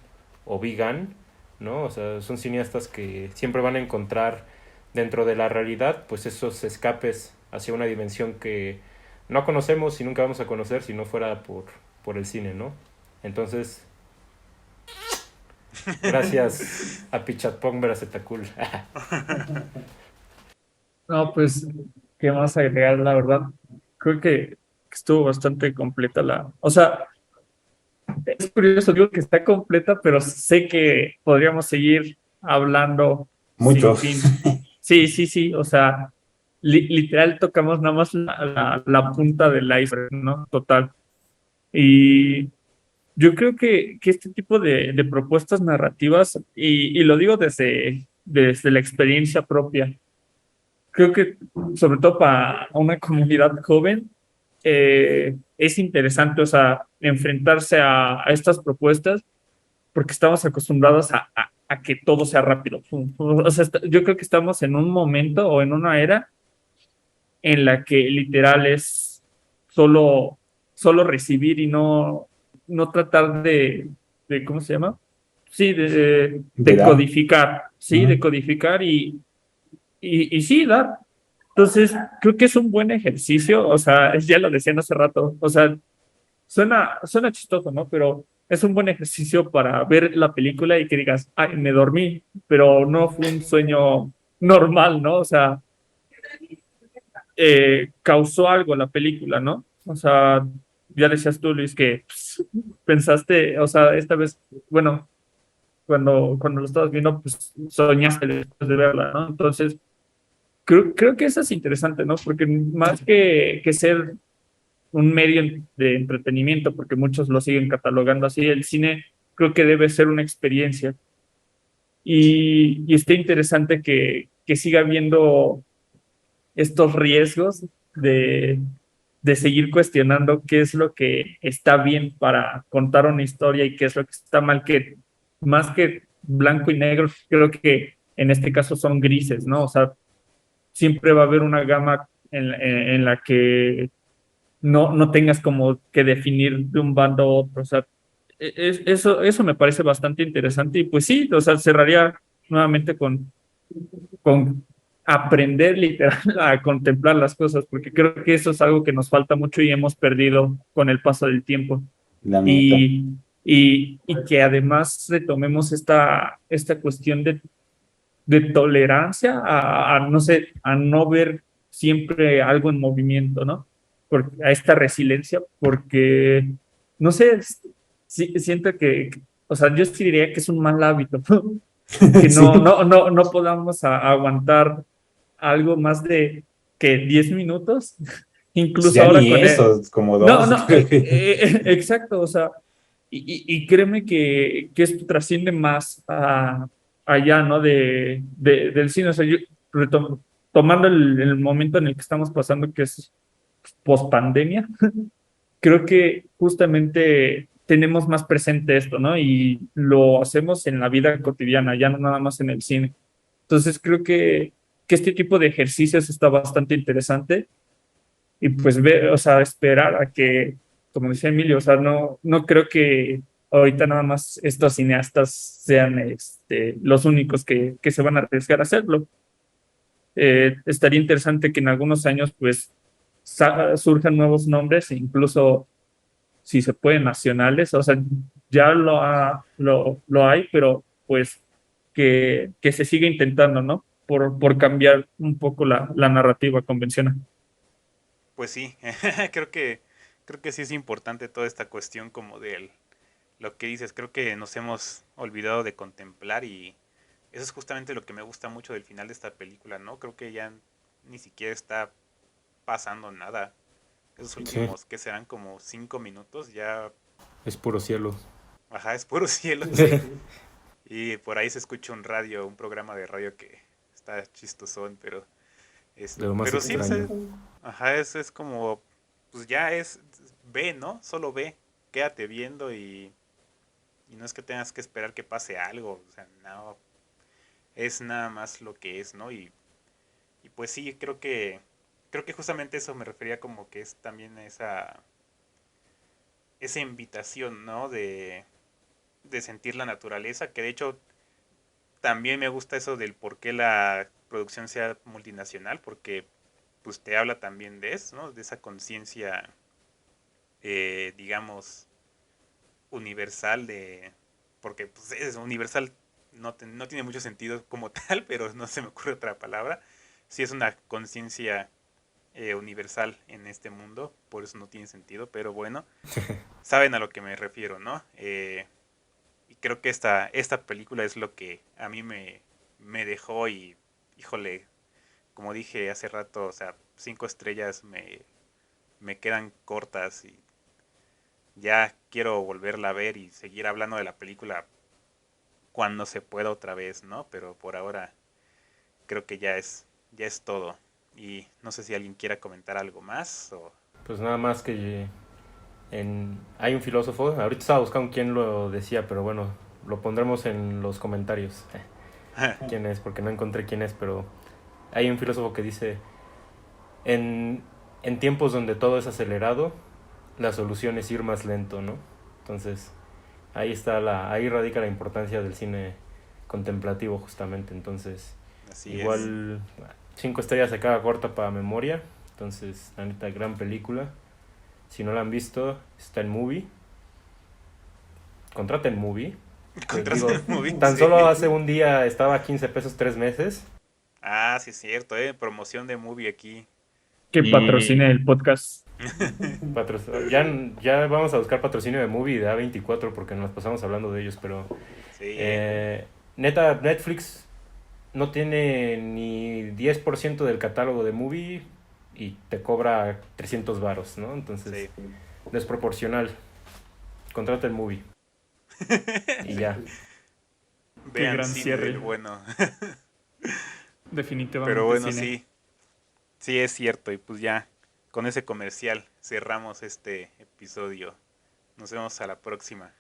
o Vigan, ¿no? O sea, son cineastas que siempre van a encontrar dentro de la realidad, pues esos escapes hacia una dimensión que no conocemos y nunca vamos a conocer si no fuera por el cine, ¿no? Entonces, gracias a Pichatpong Weerasethakul. No, pues, ¿qué más agregar? La verdad, creo que estuvo bastante completa la... O sea, es curioso, digo que está completa, pero sé que podríamos seguir hablando sin Muchos. fin. Sí, sí, sí, o sea, literal tocamos nada más la punta del iceberg, ¿no? Total. Y yo creo que este tipo de propuestas narrativas, y lo digo desde la experiencia propia, creo que sobre todo para una comunidad joven, es interesante, o sea, enfrentarse a estas propuestas porque estamos acostumbrados a que todo sea rápido. O sea, yo creo que estamos en un momento o en una era en la que literal es solo, solo recibir y no tratar de ¿cómo se llama? Sí, De de dar. codificar, sí, de Ujú. codificar y sí, dar. Entonces, creo que es un buen ejercicio, o sea, ya lo decían hace rato, o sea, suena chistoso, ¿no? Pero es un buen ejercicio para ver la película y que digas, ay, me dormí, pero no fue un sueño normal, ¿no? O sea, causó algo la película, ¿no? O sea, ya decías tú, Luis, que pues, pensaste, o sea, esta vez, bueno, cuando lo estabas viendo, pues soñaste después de verla, ¿no? Entonces, creo que eso es interesante, ¿no? Porque más que ser un medio de entretenimiento, porque muchos lo siguen catalogando así, el cine creo que debe ser una experiencia. Y está interesante que siga habiendo estos riesgos de seguir cuestionando qué es lo que está bien para contar una historia y qué es lo que está mal, que más que blanco y negro, creo que en este caso son grises, ¿no? O sea, siempre va a haber una gama en la que no tengas como que definir de un bando a otro. O sea, Eso me parece bastante interesante y pues sí, o sea, cerraría nuevamente con aprender literal a contemplar las cosas, porque creo que eso es algo que nos falta mucho y hemos perdido con el paso del tiempo. La neta. Y que además retomemos esta cuestión de tolerancia no sé, a no ver siempre algo en movimiento, ¿no? A esta resiliencia, porque, no sé, siento o sea, yo sí diría que es un mal hábito, que Sí, no podamos aguantar algo más de que 10 minutos, incluso ya ahora ni con eso, como no, dos, no, creo que. exacto, o sea, y créeme que esto trasciende más allá, ¿no? Del cine, o sea, tomando el momento en el que estamos pasando, que es post pandemia, creo que justamente tenemos más presente esto, ¿no? Y lo hacemos en la vida cotidiana, ya no nada más en el cine. Entonces creo que este tipo de ejercicios está bastante interesante y pues ver, o sea, esperar a que, como decía Emilio, o sea, no creo que ahorita nada más estos cineastas sean los únicos que se van a arriesgar a hacerlo. Estaría interesante que en algunos años pues surjan nuevos nombres, e incluso si se puede nacionales, o sea, ya lo hay, pero pues que se siga intentando, ¿no? Por cambiar un poco la narrativa convencional. Pues sí, creo que creo que sí es importante toda esta cuestión como del lo que dices, creo que nos hemos olvidado de contemplar y eso es justamente lo que me gusta mucho del final de esta película, ¿no? Creo que ya ni siquiera está pasando nada. Esos Sí, últimos que serán como 5 minutos ya, es puro cielo. ajá, es puro cielo, sí. Y por ahí se escucha un radio, un programa de radio que está chistosón, De lo más pero sí, o sea, extraño. ajá, es como, pues ya ve, ¿no? Solo ve, quédate viendo y no es que tengas que esperar que pase algo, o sea, no, es nada más lo que es, ¿no? Y pues sí, creo que justamente eso me refería como que es también esa invitación, ¿no? De sentir la naturaleza, que de hecho también me gusta eso del por qué la producción sea multinacional, porque pues te habla también de eso, ¿no? De esa conciencia, digamos, universal porque pues, es universal, no tiene mucho sentido como tal, pero no se me ocurre otra palabra. Sí es una conciencia universal en este mundo, por eso no tiene sentido, pero bueno, saben a lo que me refiero, ¿no? Y creo que esta película es lo que a mí me dejó y, híjole, como dije hace rato, o sea, 5 estrellas me quedan cortas y ya quiero volverla a ver y seguir hablando de la película cuando se pueda otra vez, ¿no? Pero por ahora creo que ya es todo. Y no sé si alguien quiera comentar algo más o... Pues nada más que hay un filósofo, ahorita estaba buscando quién lo decía, pero bueno, lo pondremos en los comentarios. ¿Quién es? Porque no encontré quién es, pero hay un filósofo que dice, en, en tiempos donde todo es acelerado, la solución es ir más lento, ¿no? Entonces, ahí radica la importancia del cine contemplativo justamente. Entonces, Así es. igual 5 estrellas se queda corta para memoria. Entonces, la neta, gran película. Si no la han visto, está en Movie. Contraten Movie. Les Contraste digo, el movie, tan sí. solo hace un día estaba a 15 pesos 3 meses. Ah, sí es cierto, promoción de movie aquí. Que Y patrocine el podcast. ya vamos a buscar patrocinio de Movie y de A24 porque nos pasamos hablando de ellos, pero Sí, eh, neta, Netflix no tiene ni 10% del catálogo de Movie y te cobra 300 varos, ¿no? Entonces, sí. desproporcional. Contrata el Movie y ya. Qué Vean gran cine del cierre. bueno. Pero Definitivamente bueno, cine. sí, sí es cierto. Y pues ya, con ese comercial cerramos este episodio. Nos vemos a la próxima.